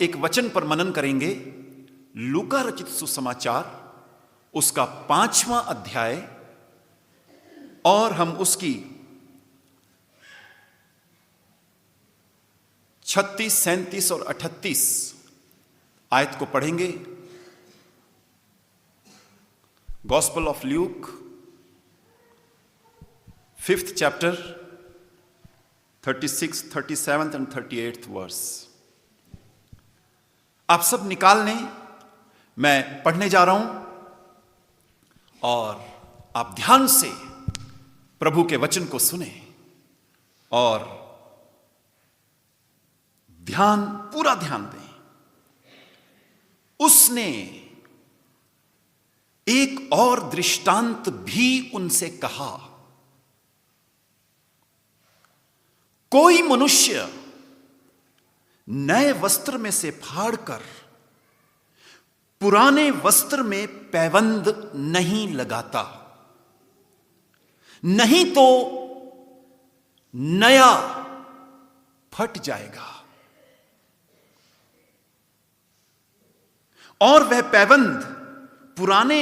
एक वचन पर मनन करेंगे, लूका रचित सुसमाचार उसका 5वां अध्याय, और हम उसकी 36, 37 और 38 आयत को पढ़ेंगे। Gospel of Luke 5th chapter 36, 37 and 38th verse. आप सब निकाल लें, मैं पढ़ने जा रहा हूं और आप ध्यान से प्रभु के वचन को सुने और पूरा ध्यान दें। उसने एक और दृष्टांत भी उनसे कहा, कोई मनुष्य नए वस्त्र में से फाड़कर पुराने वस्त्र में पैबंद नहीं लगाता, नहीं तो नया फट जाएगा और वह पैबंद पुराने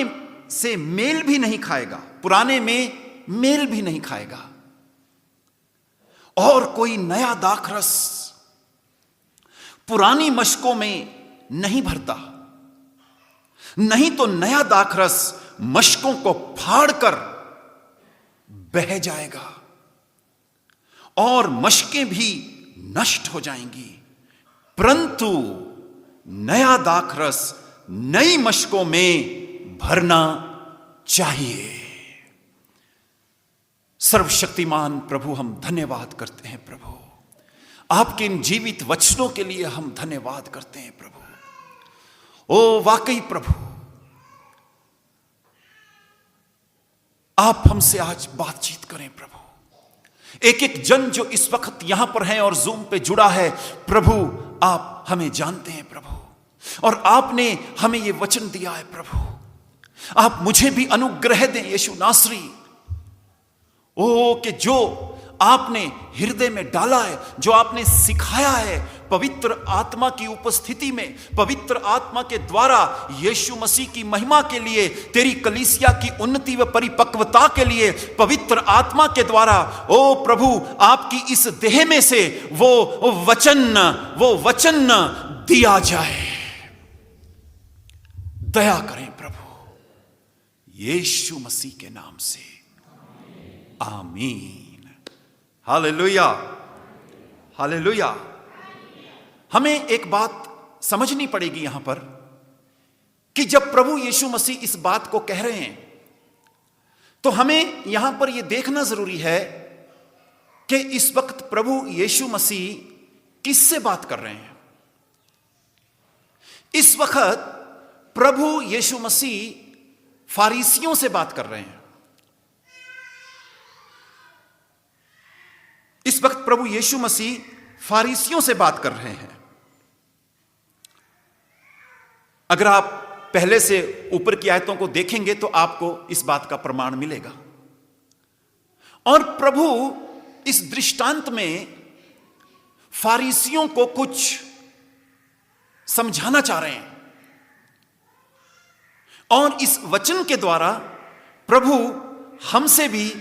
से मेल भी नहीं खाएगा, पुराने में मेल भी नहीं खाएगा। और कोई नया दाखरस पुरानी मशकों में नहीं भरता, नहीं तो नया दाखरस मशकों को फाड़कर बह जाएगा और मशकें भी नष्ट हो जाएंगी, परंतु नया दाखरस नई मशकों में भरना चाहिए। सर्वशक्तिमान प्रभु, हम धन्यवाद करते हैं प्रभु, आपके इन जीवित वचनों के लिए हम धन्यवाद करते हैं प्रभु। ओ वाकई प्रभु, आप हमसे आज बातचीत करें प्रभु। एक एक जन जो इस वक्त यहां पर है और जूम पे जुड़ा है प्रभु, आप हमें जानते हैं प्रभु, और आपने हमें यह वचन दिया है प्रभु। आप मुझे भी अनुग्रह दें यीशु नासरी, ओ कि जो आपने हृदय में डाला है, जो आपने सिखाया है, पवित्र आत्मा की उपस्थिति में, पवित्र आत्मा के द्वारा यीशु मसीह की महिमा के लिए, तेरी कलीसिया की उन्नति व परिपक्वता के लिए, पवित्र आत्मा के द्वारा ओ प्रभु आपकी इस देह में से वो वचन दिया जाए। दया करें प्रभु, यीशु मसीह के नाम से, आमीन। Hallelujah, hallelujah. हमें एक बात समझनी पड़ेगी यहां पर कि जब प्रभु यीशु मसीह इस बात को कह रहे हैं तो हमें यहां पर यह देखना जरूरी है कि इस वक्त प्रभु यीशु मसीह किससे बात कर रहे हैं। इस वक्त प्रभु यीशु मसीह फारिसियों से बात कर रहे हैं। इस वक्त प्रभु यीशु मसीह फारिसियों से बात कर रहे हैं। अगर आप पहले से ऊपर की आयतों को देखेंगे तो आपको इस बात का प्रमाण मिलेगा। और प्रभु इस दृष्टांत में फारिसियों को कुछ समझाना चाह रहे हैं, और इस वचन के द्वारा प्रभु हमसे भी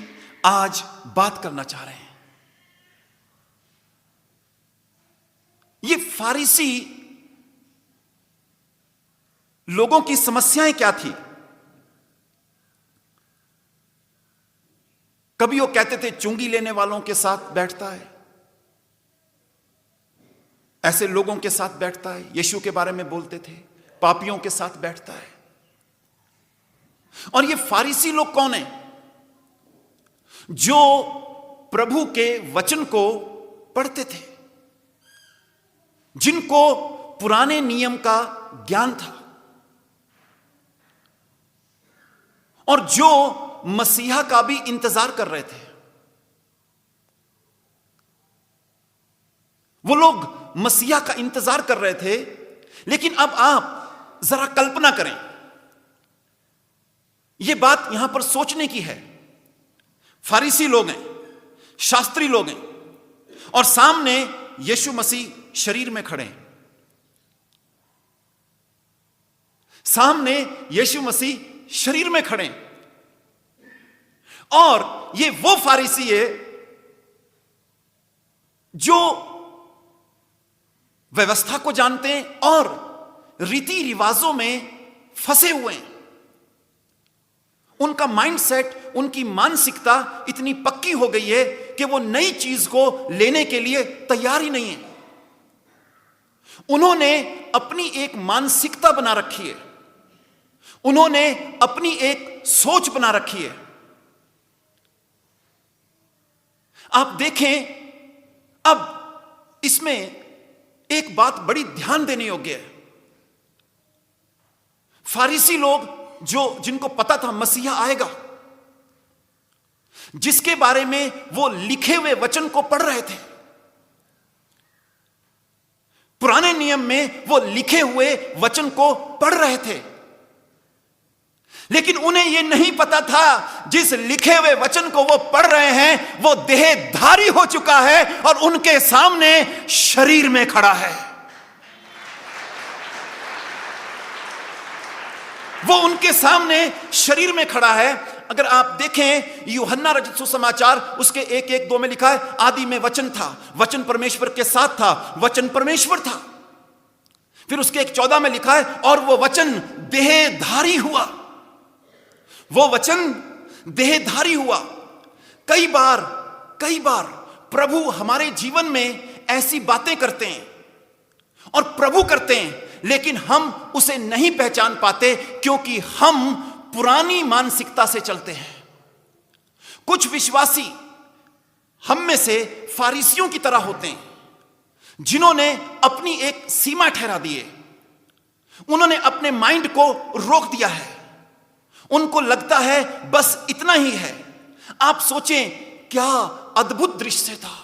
आज बात करना चाह रहे हैं। ये फारिसी लोगों की समस्याएं क्या थी? कभी वो कहते थे चुंगी लेने वालों के साथ बैठता है, ऐसे लोगों के साथ बैठता है। यीशु के बारे में बोलते थे, पापियों के साथ बैठता है। और ये फारिसी लोग कौन हैं? जो प्रभु के वचन को पढ़ते थे, जिनको पुराने नियम का ज्ञान था, और जो मसीहा का भी इंतजार कर रहे थे। वो लोग मसीहा का इंतजार कर रहे थे। लेकिन अब आप जरा कल्पना करें, यह बात यहां पर सोचने की है। फारिसी लोग हैं, शास्त्री लोग हैं, और सामने यीशु मसीह शरीर में खड़े हैं। सामने यीशु मसीह शरीर में खड़े, और ये वो फारिसी है जो व्यवस्था को जानते हैं और रीति रिवाजों में फंसे हुए हैं। उनका माइंडसेट, उनकी मानसिकता इतनी पक्की हो गई है कि वो नई चीज को लेने के लिए तैयार ही नहीं है। उन्होंने अपनी एक मानसिकता बना रखी है, उन्होंने अपनी एक सोच बना रखी है। आप देखें, अब इसमें एक बात बड़ी ध्यान देने योग्य है। फारिसी लोग जिनको पता था मसीहा आएगा, जिसके बारे में वो लिखे हुए वचन को पढ़ रहे थे, पुराने नियम में वो लिखे हुए वचन को पढ़ रहे थे, लेकिन उन्हें यह नहीं पता था जिस लिखे हुए वचन को वो पढ़ रहे हैं वो देहधारी हो चुका है और उनके सामने शरीर में खड़ा है। वो उनके सामने शरीर में खड़ा है। अगर आप देखें यूहन्ना रचित सुसमाचार उसके 1:1-2 में लिखा है, आदि में वचन था, वचन परमेश्वर के साथ था, वचन परमेश्वर था। फिर उसके 1:14 में लिखा है, और वो वचन देहधारी हुआ। वो वचन देहधारी हुआ। कई बार प्रभु हमारे जीवन में ऐसी बातें करते हैं और प्रभु करते हैं, लेकिन हम उसे नहीं पहचान पाते क्योंकि हम पुरानी मानसिकता से चलते हैं। कुछ विश्वासी हम में से फारिसियों की तरह होते हैं, जिन्होंने अपनी एक सीमा ठहरा दी है। उन्होंने अपने माइंड को रोक दिया है। उनको लगता है बस इतना ही है। आप सोचें क्या अद्भुत दृश्य था।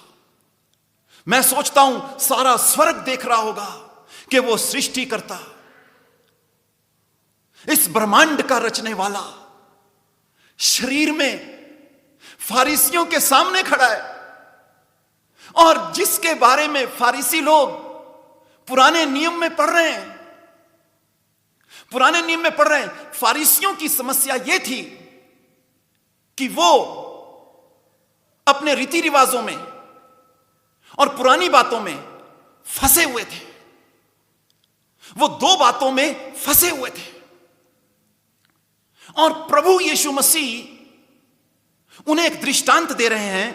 मैं सोचता हूं सारा स्वर्ग देख रहा होगा कि वो सृष्टि करता, इस ब्रह्मांड का रचने वाला शरीर में फारिसियों के सामने खड़ा है, और जिसके बारे में फारिसी लोग पुराने नियम में पढ़ रहे हैं। फारिसियों की समस्या यह थी कि वो अपने रीति रिवाजों में और पुरानी बातों में फंसे हुए थे। वो दो बातों में फंसे हुए थे, और प्रभु यीशु मसीह उन्हें एक दृष्टांत दे रहे हैं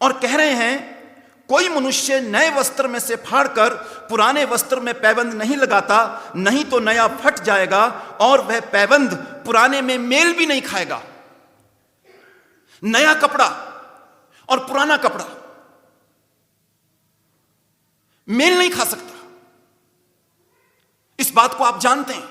और कह रहे हैं, कोई मनुष्य नए वस्त्र में से फाड़कर पुराने वस्त्र में पैबंद नहीं लगाता, नहीं तो नया फट जाएगा और वह पैबंद पुराने में मेल भी नहीं खाएगा। नया कपड़ा और पुराना कपड़ा मेल नहीं खा सकता। इस बात को आप जानते हैं।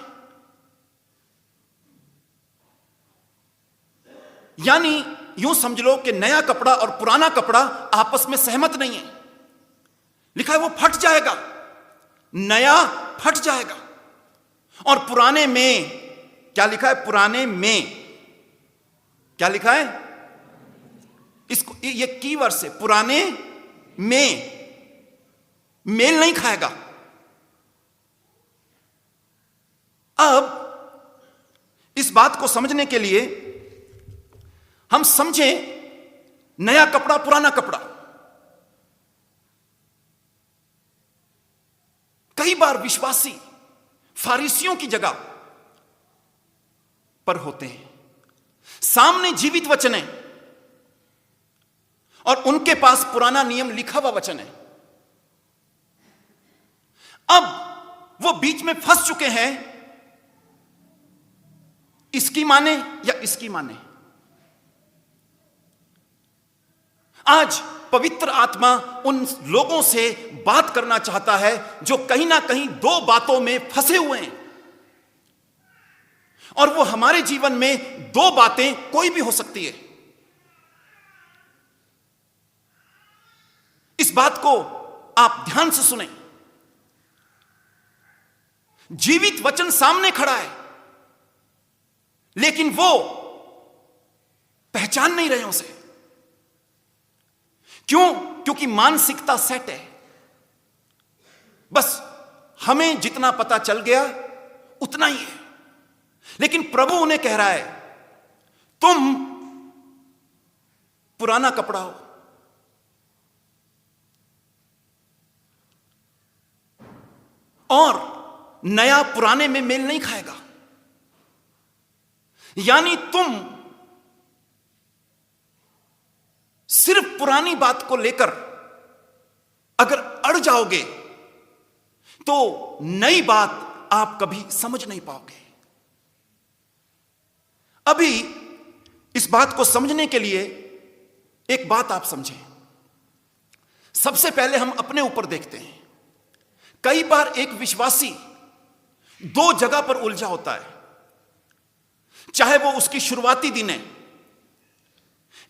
यानी यूं समझ लो कि नया कपड़ा और पुराना कपड़ा आपस में सहमत नहीं है। लिखा है वो फट जाएगा, नया फट जाएगा। और पुराने में क्या लिखा है? पुराने में क्या लिखा है? इसको ये कीवर्ड से, पुराने में मेल नहीं खाएगा। अब इस बात को समझने के लिए हम समझें नया कपड़ा पुराना कपड़ा। कई बार विश्वासी फारिसियों की जगह पर होते हैं। सामने जीवित वचन है और उनके पास पुराना नियम लिखा हुआ वचन है। अब वो बीच में फंस चुके हैं, इसकी माने या इसकी माने। आज पवित्र आत्मा उन लोगों से बात करना चाहता है जो कहीं ना कहीं दो बातों में फंसे हुए हैं, और वो हमारे जीवन में दो बातें कोई भी हो सकती है। इस बात को आप ध्यान से सुनें। जीवित वचन सामने खड़ा है, लेकिन वो पहचान नहीं रहे उसे। क्यों? क्योंकि मानसिकता सेट है। बस हमें जितना पता चल गया उतना ही है। लेकिन प्रभु उन्हें कह रहा है, तुम पुराना कपड़ा हो, और नया पुराने में मेल नहीं खाएगा। यानी तुम सिर्फ पुरानी बात को लेकर अगर अड़ जाओगे तो नई बात आप कभी समझ नहीं पाओगे। अभी इस बात को समझने के लिए एक बात आप समझें। सबसे पहले हम अपने ऊपर देखते हैं। कई बार एक विश्वासी दो जगह पर उलझा होता है। चाहे वो उसकी शुरुआती दिन है,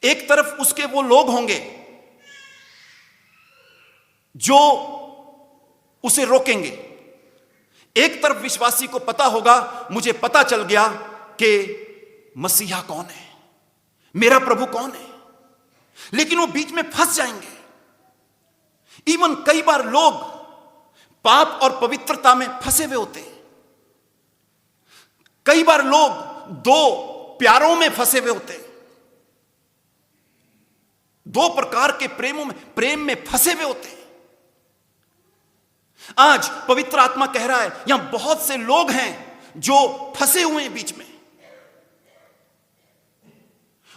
एक तरफ उसके वो लोग होंगे जो उसे रोकेंगे, एक तरफ विश्वासी को पता होगा, मुझे पता चल गया कि मसीहा कौन है, मेरा प्रभु कौन है, लेकिन वो बीच में फंस जाएंगे। इवन कई बार लोग पाप और पवित्रता में फंसे हुए होते हैं। कई बार लोग दो प्यारों में फंसे हुए होते हैं, दो प्रकार के प्रेम में फंसे हुए होते हैं। आज पवित्र आत्मा कह रहा है, यहां बहुत से लोग हैं जो फंसे हुए हैं बीच में,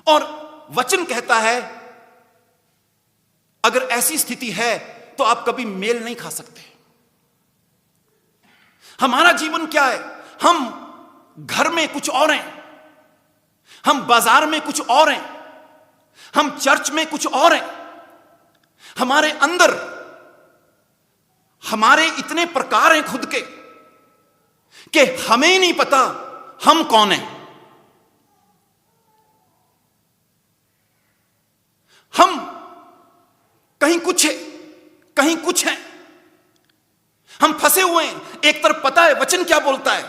और वचन कहता है अगर ऐसी स्थिति है तो आप कभी मेल नहीं खा सकते। हमारा जीवन क्या है? हम घर में कुछ और हैं, हम बाजार में कुछ और हैं, हम चर्च में कुछ और हैं। हमारे अंदर हमारे इतने प्रकार हैं खुद के कि हमें ही नहीं पता हम कौन हैं। हम कहीं कुछ है, कहीं कुछ है। हम फंसे हुए हैं। एक तरफ पता है वचन क्या बोलता है,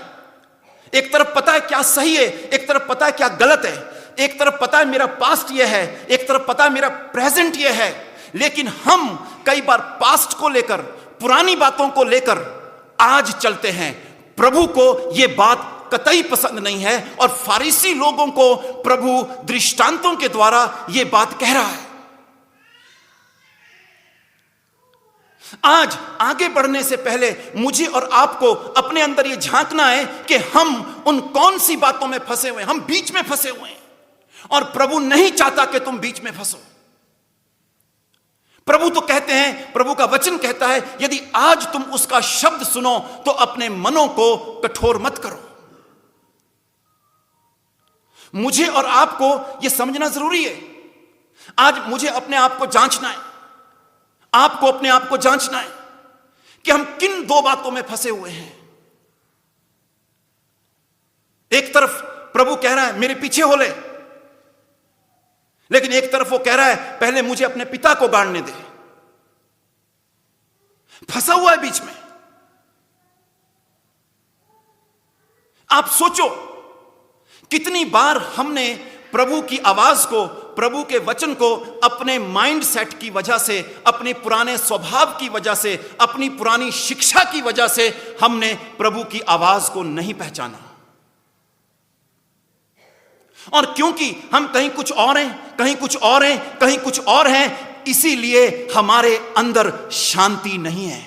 एक तरफ पता है क्या सही है, एक तरफ पता है क्या गलत है, एक तरफ पता है मेरा पास्ट ये है, एक तरफ पता है मेरा प्रेजेंट ये है। लेकिन हम कई बार पास्ट को लेकर, पुरानी बातों को लेकर आज चलते हैं। प्रभु को यह बात कतई पसंद नहीं है, और फारिसी लोगों को प्रभु दृष्टांतों के द्वारा यह बात कह रहा है। आज आगे बढ़ने से पहले मुझे और आपको अपने अंदर यह झांकना है कि हम उन कौन सी बातों में फंसे हुए हैं। हम बीच में फंसे हुए हैं, और प्रभु नहीं चाहता कि तुम बीच में फंसो। प्रभु तो कहते हैं, प्रभु का वचन कहता है, यदि आज तुम उसका शब्द सुनो तो अपने मनों को कठोर मत करो। मुझे और आपको यह समझना जरूरी है। आज मुझे अपने आप को जांचना है, आपको अपने आप को जांचना है कि हम किन दो बातों में फंसे हुए हैं। एक तरफ प्रभु कह रहा है मेरे पीछे हो ले, लेकिन एक तरफ वो कह रहा है पहले मुझे अपने पिता को गाड़ने दे। फंसा हुआ है बीच में। आप सोचो कितनी बार हमने प्रभु की आवाज को, प्रभु के वचन को अपने माइंड सेट की वजह से, अपने पुराने स्वभाव की वजह से, अपनी पुरानी शिक्षा की वजह से हमने प्रभु की आवाज को नहीं पहचाना। और क्योंकि हम कहीं कुछ और हैं, कहीं कुछ और हैं, कहीं कुछ और हैं, इसीलिए हमारे अंदर शांति नहीं है।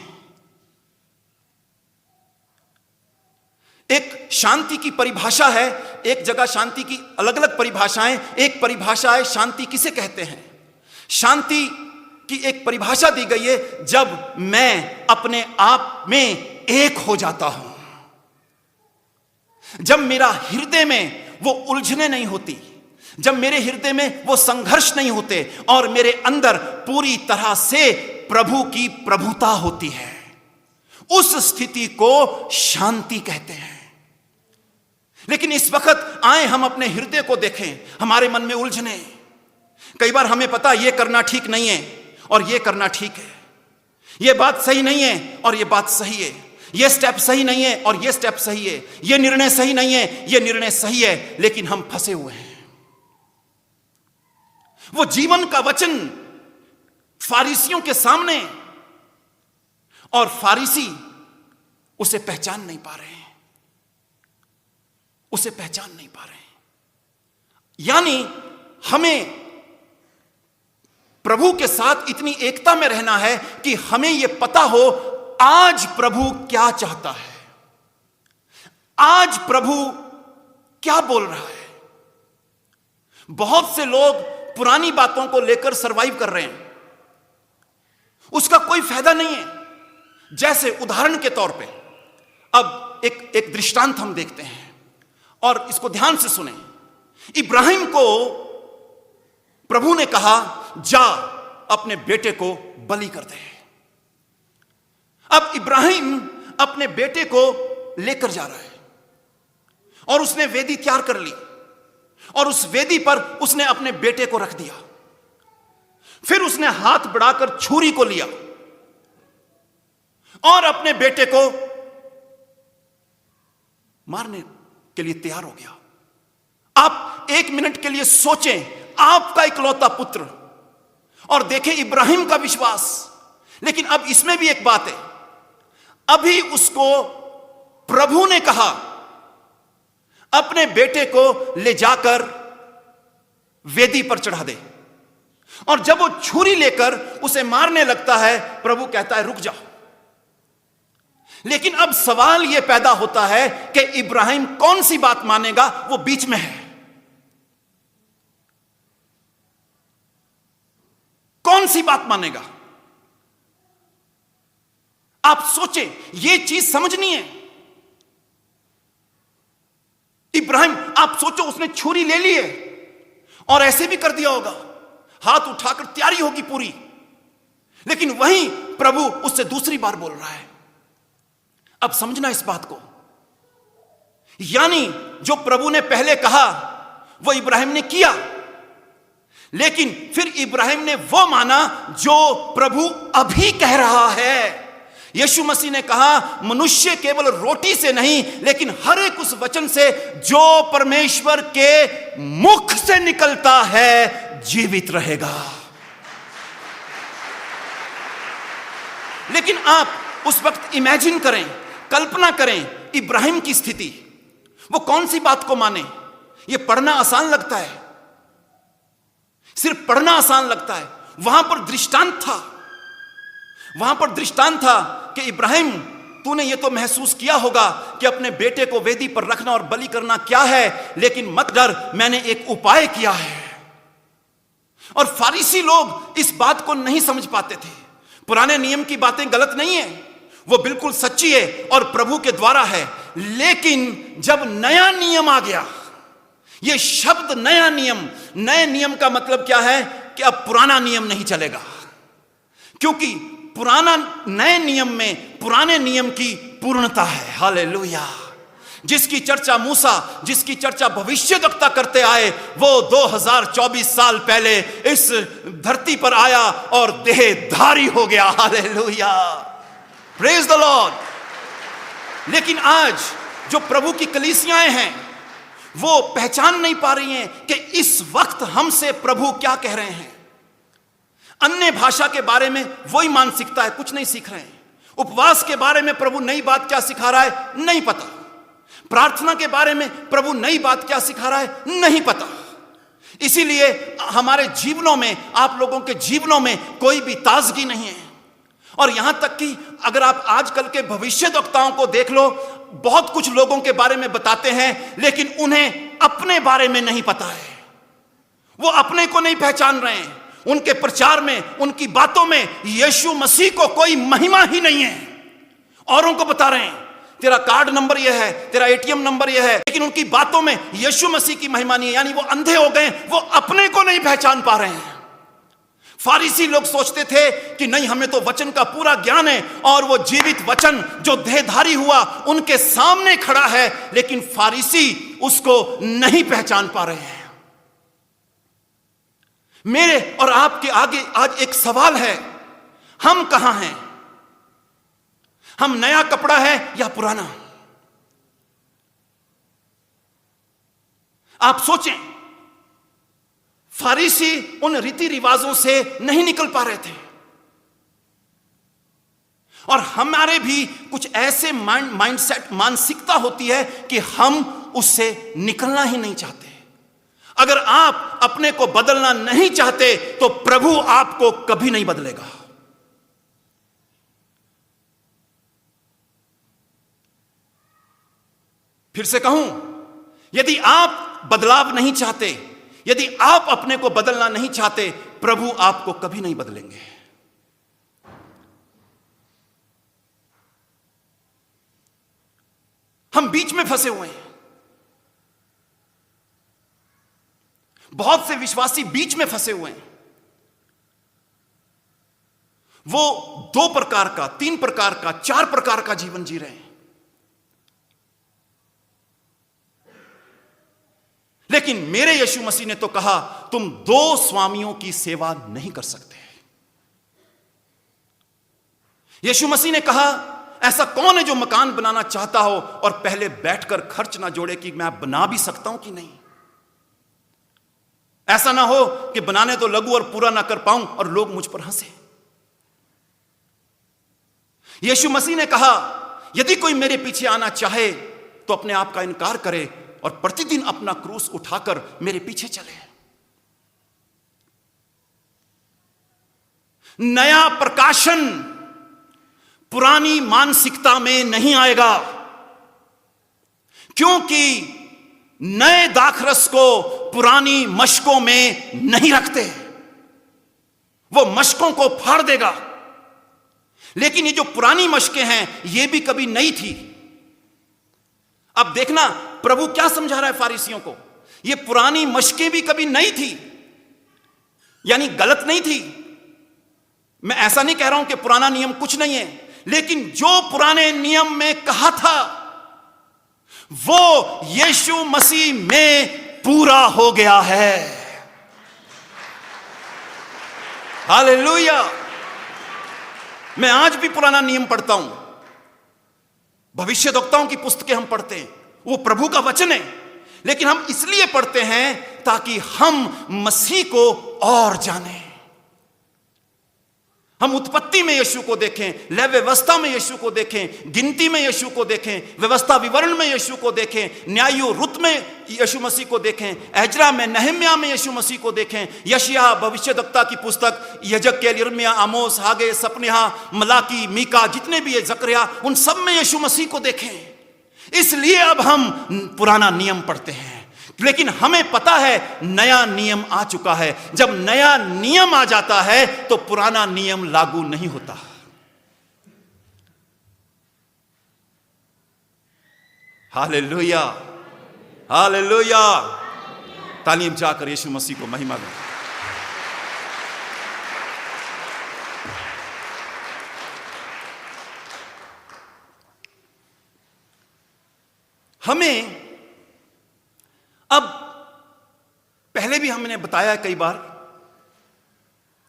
एक शांति की परिभाषा है, एक जगह शांति की अलग अलग परिभाषाएं। एक परिभाषा है शांति किसे कहते हैं। शांति की एक परिभाषा दी गई है, जब मैं अपने आप में एक हो जाता हूं, जब मेरा हृदय में वो उलझने नहीं होती, जब मेरे हृदय में वो संघर्ष नहीं होते, और मेरे अंदर पूरी तरह से प्रभु की प्रभुता होती है, उस स्थिति को शांति कहते हैं। लेकिन इस वक्त आए हम अपने हृदय को देखें, हमारे मन में उलझने। कई बार हमें पता ये करना ठीक नहीं है और ये करना ठीक है, ये बात सही नहीं है और ये बात सही है, ये स्टेप सही नहीं है और ये स्टेप सही है, ये निर्णय सही नहीं है, ये निर्णय सही है, लेकिन हम फंसे हुए हैं। वो जीवन का वचन फारिसियों के सामने, और फारिसी उसे पहचान नहीं पा रहे हैं। उसे पहचान नहीं पा रहे हैं। यानी हमें प्रभु के साथ इतनी एकता में रहना है कि हमें यह पता हो आज प्रभु क्या चाहता है, आज प्रभु क्या बोल रहा है। बहुत से लोग पुरानी बातों को लेकर सरवाइव कर रहे हैं, उसका कोई फायदा नहीं है। जैसे उदाहरण के तौर पे अब एक दृष्टांत हम देखते हैं और इसको ध्यान से सुने। इब्राहिम को प्रभु ने कहा जा अपने बेटे को बलि कर दे। अब इब्राहिम अपने बेटे को लेकर जा रहा है और उसने वेदी तैयार कर ली और उस वेदी पर उसने अपने बेटे को रख दिया। फिर उसने हाथ बढ़ाकर छुरी को लिया और अपने बेटे को मारने के लिए तैयार हो गया। आप एक मिनट के लिए सोचें, आपका इकलौता पुत्र, और देखें इब्राहिम का विश्वास। लेकिन अब इसमें भी एक बात है, अभी उसको प्रभु ने कहा अपने बेटे को ले जाकर वेदी पर चढ़ा दे, और जब वो छुरी लेकर उसे मारने लगता है प्रभु कहता है रुक जाओ। लेकिन अब सवाल यह पैदा होता है कि इब्राहिम कौन सी बात मानेगा, वो बीच में है। कौन सी बात मानेगा? आप सोचें, यह चीज समझनी है। इब्राहिम, आप सोचो, उसने छुरी ले ली है और ऐसे भी कर दिया होगा, हाथ उठाकर तैयारी होगी पूरी। लेकिन वहीं प्रभु उससे दूसरी बार बोल रहा है। अब समझना इस बात को, यानी जो प्रभु ने पहले कहा वो इब्राहिम ने किया, लेकिन फिर इब्राहिम ने वो माना जो प्रभु अभी कह रहा है। यीशु मसीह ने कहा मनुष्य केवल रोटी से नहीं लेकिन हर एक उस वचन से जो परमेश्वर के मुख से निकलता है जीवित रहेगा। लेकिन आप उस वक्त इमेजिन करें, कल्पना करें इब्राहिम की स्थिति। वो कौन सी बात को माने? ये पढ़ना आसान लगता है, सिर्फ पढ़ना आसान लगता है। वहां पर दृष्टांत था, वहां पर दृष्टांत था कि इब्राहिम, तूने ये तो महसूस किया होगा कि अपने बेटे को वेदी पर रखना और बलि करना क्या है, लेकिन मत डर, मैंने एक उपाय किया है। और फारिसी लोग इस बात को नहीं समझ पाते थे। पुराने नियम की बातें गलत नहीं है, वो बिल्कुल सच्ची है और प्रभु के द्वारा है। लेकिन जब नया नियम आ गया, यह शब्द नया नियम, नए नियम का मतलब क्या है कि अब पुराना नियम नहीं चलेगा, क्योंकि पुराना नए नियम में पुराने नियम की पूर्णता है। हालेलुया। जिसकी चर्चा मूसा, जिसकी चर्चा भविष्यवक्ता करते आए, वो 2024 साल पहले इस धरती पर आया और देहधारी हो गया। Hallelujah, praise the Lord. लेकिन आज जो प्रभु की कलीसियाएं हैं वो पहचान नहीं पा रही हैं कि इस वक्त हमसे प्रभु क्या कह रहे हैं। अन्य भाषा के बारे में वही मानसिकता है, कुछ नहीं सीख रहे हैं। उपवास के बारे में प्रभु नई बात क्या सिखा रहा है नहीं पता। प्रार्थना के बारे में प्रभु नई बात क्या सिखा रहा है नहीं पता। इसीलिए हमारे जीवनों में, आप लोगों के जीवनों में कोई भी ताजगी नहीं है। और यहां तक कि अगर आप आजकल के भविष्यद्वक्ताओं को देख लो, बहुत कुछ लोगों के बारे में बताते हैं लेकिन उन्हें अपने बारे में नहीं पता है। वो अपने को नहीं पहचान रहे हैं। उनके प्रचार में, उनकी बातों में यीशु मसीह को कोई महिमा ही नहीं है। औरों को बता रहे हैं तेरा कार्ड नंबर यह है, तेरा एटीएम नंबर यह है, लेकिन उनकी बातों में यीशु मसीह की महिमा नहीं है। यानी वो अंधे हो गए, वो अपने को नहीं पहचान पा रहे हैं। फारिसी लोग सोचते थे कि नहीं, हमें तो वचन का पूरा ज्ञान है, और वो जीवित वचन जो देहधारी हुआ उनके सामने खड़ा है, लेकिन फारिसी उसको नहीं पहचान पा रहे हैं। मेरे और आपके आगे आज एक सवाल है, हम कहां हैं? हम नया कपड़ा है या पुराना? आप सोचें, फारिसी उन रीति रिवाजों से नहीं निकल पा रहे थे, और हमारे भी कुछ ऐसे माइंडसेट, मानसिकता होती है कि हम उससे निकलना ही नहीं चाहते। अगर आप अपने को बदलना नहीं चाहते तो प्रभु आपको कभी नहीं बदलेगा। फिर से कहूं, यदि आप बदलाव नहीं चाहते, यदि आप अपने को बदलना नहीं चाहते, प्रभु आपको कभी नहीं बदलेंगे। हम बीच में फंसे हुए हैं। बहुत से विश्वासी बीच में फंसे हुए हैं। वो 2 प्रकार का, 3 प्रकार का, 4 प्रकार का जीवन जी रहे हैं। लेकिन मेरे यीशु मसीह ने तो कहा, तुम 2 स्वामियों की सेवा नहीं कर सकते। यीशु मसीह ने कहा, ऐसा कौन है जो मकान बनाना चाहता हो और पहले बैठकर खर्च ना जोड़े कि मैं बना भी सकता हूं कि नहीं। ऐसा ना हो कि बनाने तो लगूं और पूरा ना कर पाऊं और लोग मुझ पर हंसे। यीशु मसीह ने कहा, यदि कोई मेरे पीछे आना चाहे तो अपने आप का इनकार करे और प्रतिदिन अपना क्रूस उठाकर मेरे पीछे चले। नया प्रकाशन पुरानी मानसिकता में नहीं आएगा, क्योंकि नए दाखरस को पुरानी मशकों में नहीं रखते। वो मशकों को फाड़ देगा। लेकिन ये जो पुरानी मशकें हैं, ये भी कभी नई थी। अब देखना प्रभु क्या समझा रहा है फारिसियों को। ये पुरानी मशकें भी कभी नई थी, यानी गलत नहीं थी। मैं ऐसा नहीं कह रहा हूं कि पुराना नियम कुछ नहीं है, लेकिन जो पुराने नियम में कहा था वो यीशु मसीह में पूरा हो गया है। हालेलुया। मैं आज भी पुराना नियम पढ़ता हूं, भविष्यद्वक्ताओं की पुस्तकें हम पढ़ते हैं, वो प्रभु का वचन है। लेकिन हम इसलिए पढ़ते हैं ताकि हम मसीह को और जानें। हम उत्पत्ति में यीशु को देखें, लय व्यवस्था में यीशु को देखें, गिनती में यीशु को देखें, व्यवस्था विवरण में यीशु को देखें, न्यायो रुत में यीशु मसीह को देखें, एजरा में, नहम्याह में यीशु मसीह को देखें, यशायाह भविष्यद्वक्ता की पुस्तक, यजक्केल, यिर्मयाह, आमोस, हागे, सपन्याह, मलाकी, मीका, जितने भी ये जकरिया, उन सब में यीशु मसीह को देखें। इसलिए अब हम पुराना नियम पढ़ते हैं। लेकिन हमें पता है नया नियम आ चुका है। जब नया नियम आ जाता है तो पुराना नियम लागू नहीं होता। Hallelujah, hallelujah. तालीम जाकर यीशु मसीह को महिमा दें। हमें अब, पहले भी हमने बताया कई बार,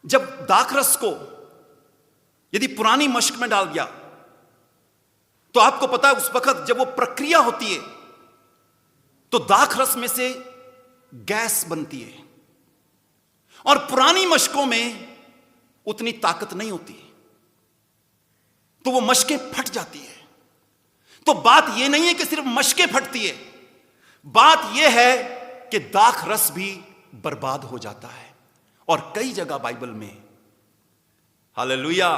जब दाखरस को यदि पुरानी मशक में डाल दिया तो आपको पता है उस वक्त जब वो प्रक्रिया होती है तो दाखरस में से गैस बनती है और पुरानी मशकों में उतनी ताकत नहीं होती, तो वो मशकें फट जाती है। तो बात यह नहीं है कि सिर्फ मशकें फटती है, बात यह है कि दाखरस भी बर्बाद हो जाता है। और कई जगह बाइबल में, हालेलुया,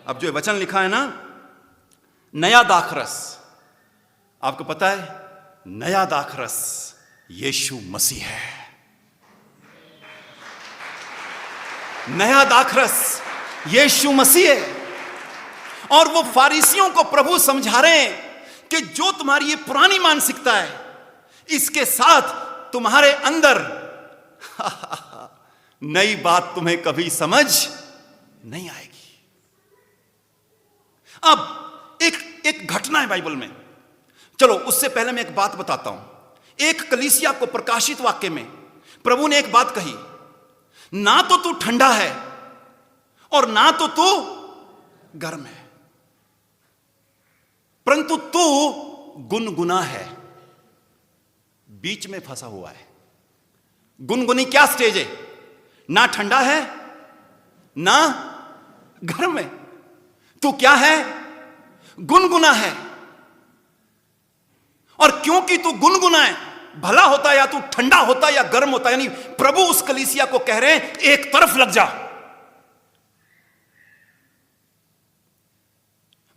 अब जो वचन लिखा है ना, नया दाखरस, आपको पता है नया दाखरस यीशु मसीह है। नया दाखरस यीशु मसीह है। और वो फारिसियों को प्रभु समझा रहे हैं कि जो तुम्हारी ये पुरानी मानसिकता है, इसके साथ तुम्हारे अंदर नई बात तुम्हें कभी समझ नहीं आएगी। अब एक घटना है बाइबल में। चलो उससे पहले मैं एक बात बताता हूं। एक कलीसिया को प्रकाशित वाक्य में प्रभु ने एक बात कही, ना तो तू ठंडा है और ना तो तू गर्म है, परंतु तू गुनगुना है, बीच में फंसा हुआ है। गुनगुनी क्या स्टेज है? ना ठंडा है ना गर्म है, तू क्या है? गुनगुना है। और क्योंकि तू गुनगुनाए, भला होता या तू ठंडा होता या गर्म होता। यानी प्रभु उस कलीसिया को कह रहे हैं एक तरफ लग जा।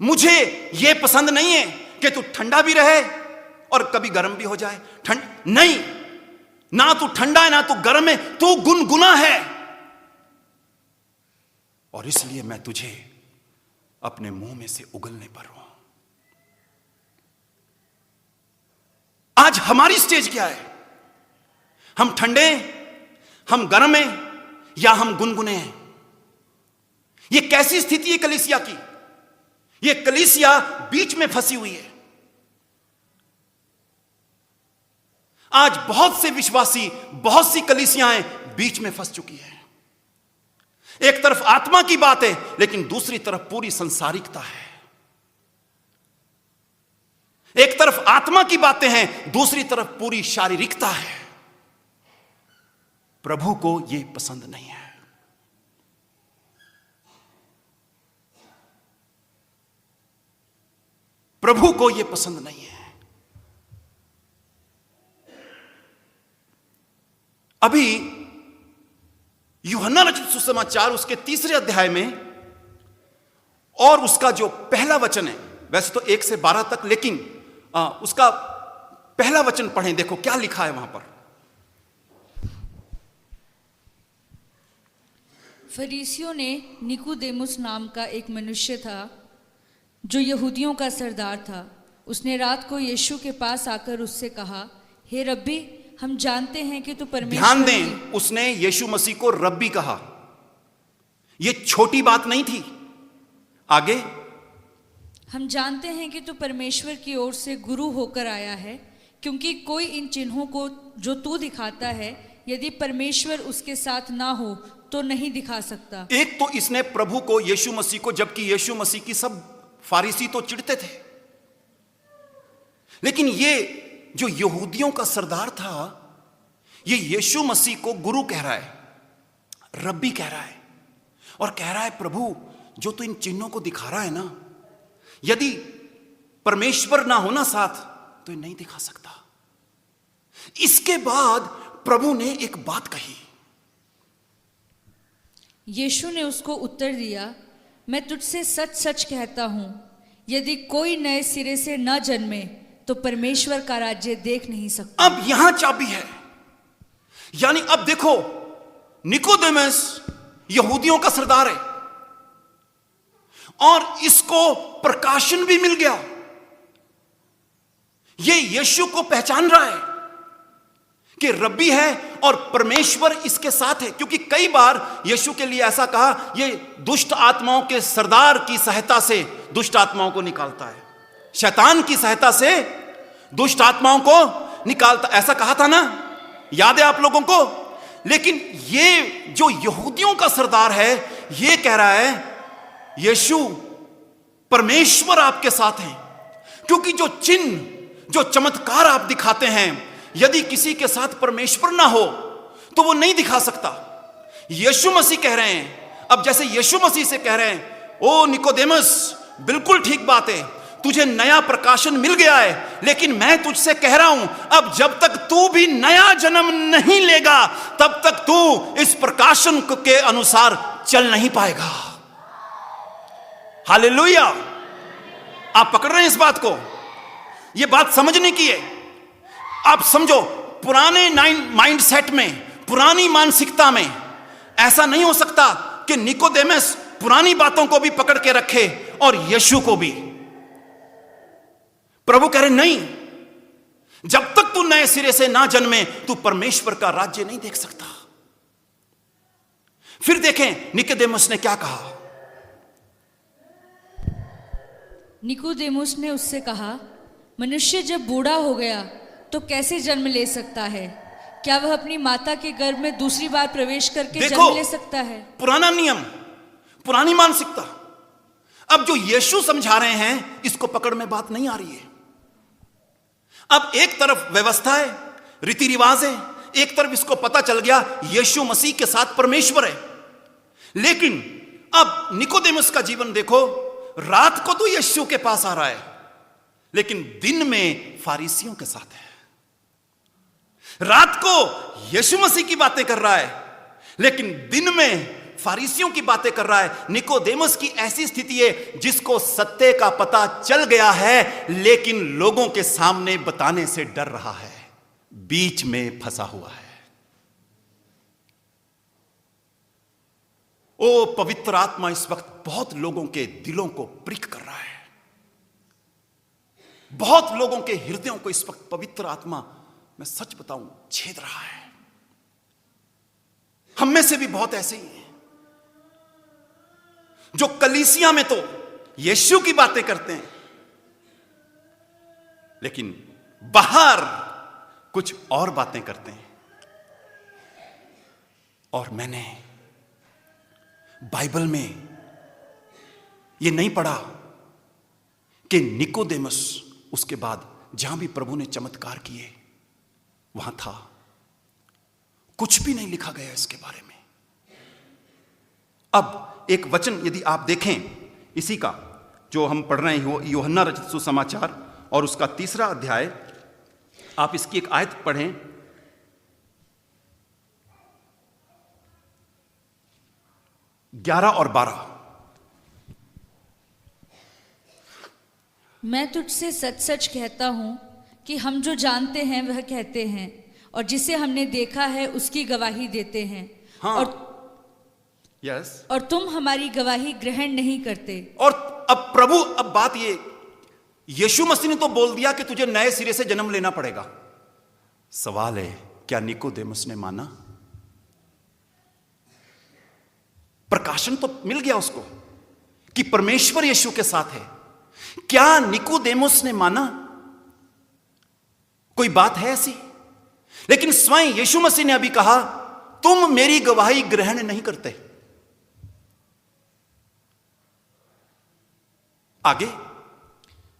मुझे यह पसंद नहीं है कि तू ठंडा भी रहे और कभी गर्म भी हो जाए। नहीं, ना तू ठंडा है ना तू गर्म है, तू गुनगुना है। और इसलिए मैं तुझे अपने मुंह में से उगलने पर हूं। आज हमारी स्टेज क्या है? हम ठंडे, हम गर्म हैं या हम गुनगुने हैं? यह कैसी स्थिति है कलीसिया की? यह कलीसिया बीच में फंसी हुई है। आज बहुत से विश्वासी, बहुत सी कलीसियाएं बीच में फंस चुकी है। एक तरफ आत्मा की बात है लेकिन दूसरी तरफ पूरी संसारिकता है। एक तरफ आत्मा की बातें हैं, दूसरी तरफ पूरी शारीरिकता है। प्रभु को यह पसंद नहीं है। प्रभु को यह पसंद नहीं है। अभी यूहन्ना रचित सुसमाचार उसके 3 अध्याय में और उसका जो पहला वचन है, वैसे तो 1 से 12 तक, लेकिन उसका पहला वचन पढ़ें। देखो क्या लिखा है वहां पर। फरीसियों ने निकोदेमुस नाम का एक मनुष्य था जो यहूदियों का सरदार था। उसने रात को यीशु के पास आकर उससे कहा, हे रब्बी, हम जानते हैं कि तू परमेश्वर। ध्यान दें, उसने यीशु मसीह को रब्बी कहा। यह छोटी बात नहीं थी। आगे, हम जानते हैं कि तू परमेश्वर की ओर से गुरु होकर आया है, क्योंकि कोई इन चिन्हों को जो तू दिखाता है, यदि परमेश्वर उसके साथ ना हो तो नहीं दिखा सकता। एक तो इसने प्रभु को, यीशु मसीह को, जबकि यीशु मसीह की सब फारिसी तो चिढ़ते थे, लेकिन ये जो यहूदियों का सरदार था, ये यीशु मसीह को गुरु कह रहा है, रब्बी कह रहा है, और कह रहा है प्रभु जो तू इन चिन्हों को दिखा रहा है ना, यदि परमेश्वर ना होना साथ तो ये नहीं दिखा सकता। इसके बाद प्रभु ने एक बात कही। यीशु ने उसको उत्तर दिया, मैं तुझसे सच सच कहता हूं, यदि कोई नए सिरे से न जन्मे तो परमेश्वर का राज्य देख नहीं सकता। अब यहां चाबी है। यानी अब देखो, निकोदेमुस यहूदियों का सरदार है और इसको प्रकाशन भी मिल गया। ये यीशु को पहचान रहा है कि रब्बी है और परमेश्वर इसके साथ है, क्योंकि कई बार यीशु के लिए ऐसा कहा, ये दुष्ट आत्माओं के सरदार की सहायता से दुष्ट आत्माओं को निकालता है, शैतान की सहायता से दुष्ट आत्माओं को निकालता, ऐसा कहा था ना, याद है आप लोगों को। लेकिन ये जो यहूदियों का सरदार है, ये कह रहा है यीशु, परमेश्वर आपके साथ हैं, क्योंकि जो चिन्ह, जो चमत्कार आप दिखाते हैं, यदि किसी के साथ परमेश्वर ना हो तो वो नहीं दिखा सकता। यीशु मसीह कह रहे हैं, अब जैसे यीशु मसीह से कह रहे हैं, ओ निकोदेमुस, बिल्कुल ठीक बात है, तुझे नया प्रकाशन मिल गया है, लेकिन मैं तुझसे कह रहा हूं, अब जब तक तू भी नया जन्म नहीं लेगा, तब तक तू इस प्रकाशन के अनुसार चल नहीं पाएगा। हालेलुया। आप पकड़ रहे हैं इस बात को? यह बात समझने की है। आप समझो, पुराने माइंड सेट में, पुरानी मानसिकता में ऐसा नहीं हो सकता कि निकोदेमुस पुरानी बातों को भी पकड़ के रखे और यीशु को भी। प्रभु कह रहे नहीं, जब तक तू नए सिरे से ना जन्मे तू परमेश्वर का राज्य नहीं देख सकता। फिर देखें निकोदेमुस ने क्या कहा। निकोदेमुस ने उससे कहा, मनुष्य जब बूढ़ा हो गया तो कैसे जन्म ले सकता है? क्या वह अपनी माता के गर्भ में दूसरी बार प्रवेश करके जन्म ले सकता है? पुराना नियम, पुरानी मानसिकता। अब जो यीशु समझा रहे हैं, इसको पकड़ में बात नहीं आ रही है। अब एक तरफ व्यवस्था है, रीति रिवाज है, एक तरफ इसको पता चल गया यीशु मसीह के साथ परमेश्वर है। लेकिन अब निकोदेमुस का जीवन देखो, रात को तो यीशु के पास आ रहा है, लेकिन दिन में फारिसियों के साथ है। रात को यीशु मसीह की बातें कर रहा है, लेकिन दिन में फारिसियों की बातें कर रहा है। निकोदेमुस की ऐसी स्थिति है जिसको सत्य का पता चल गया है, लेकिन लोगों के सामने बताने से डर रहा है, बीच में फंसा हुआ है। ओ पवित्र आत्मा इस वक्त बहुत लोगों के दिलों को प्रिक कर रहा है, बहुत लोगों के हृदयों को इस वक्त पवित्र आत्मा, मैं सच बताऊं, छेद रहा है। हम में से भी बहुत ऐसे ही हैं जो कलीसिया में तो यीशु की बातें करते हैं, लेकिन बाहर कुछ और बातें करते हैं। और मैंने बाइबल में यह नहीं पढ़ा कि निकोदेमुस उसके बाद जहां भी प्रभु ने चमत्कार किए वहां था। कुछ भी नहीं लिखा गया इसके बारे में। अब एक वचन यदि आप देखें इसी का जो हम पढ़ रहे हैं, यूहन्ना रचित सुसमाचार और उसका 3 अध्याय, आप इसकी एक आयत पढ़ें। 11 और 12। मैं तुझसे सच सच कहता हूं कि हम जो जानते हैं वह कहते हैं, और जिसे हमने देखा है उसकी गवाही देते हैं। हाँ, और तुम हमारी गवाही ग्रहण नहीं करते। और अब प्रभु, अब बात ये, यीशु मसीह ने तो बोल दिया कि तुझे नए सिरे से जन्म लेना पड़ेगा। सवाल है, क्या निकोदेमुस ने माना? प्रकाशन तो मिल गया उसको कि परमेश्वर यीशु के साथ है। क्या निकोदेमुस ने माना? कोई बात है ऐसी? लेकिन स्वयं यीशु मसीह ने अभी कहा, तुम मेरी गवाही ग्रहण नहीं करते। आगे,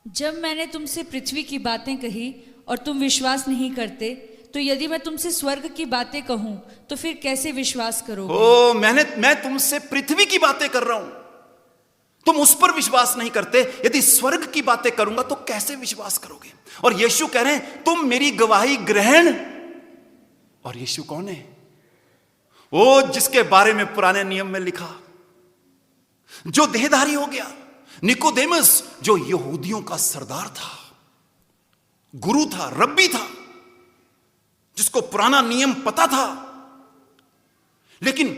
जब मैंने तुमसे पृथ्वी की बातें कही और तुम विश्वास नहीं करते, तो यदि मैं तुमसे स्वर्ग की बातें कहूं तो फिर कैसे विश्वास करोगे? ओ, मैं तुमसे पृथ्वी की बातें कर रहा हूं, तुम उस पर विश्वास नहीं करते। यदि स्वर्ग की बातें करूंगा तो कैसे विश्वास करोगे? और यीशु कह रहे हैं, तुम मेरी गवाही ग्रहण। और यीशु कौन है? वो जिसके बारे में पुराने नियम में लिखा, जो देहधारी हो गया। निकोदेमुस जो यहूदियों का सरदार था, गुरु था, रब्बी था, जिसको पुराना नियम पता था। लेकिन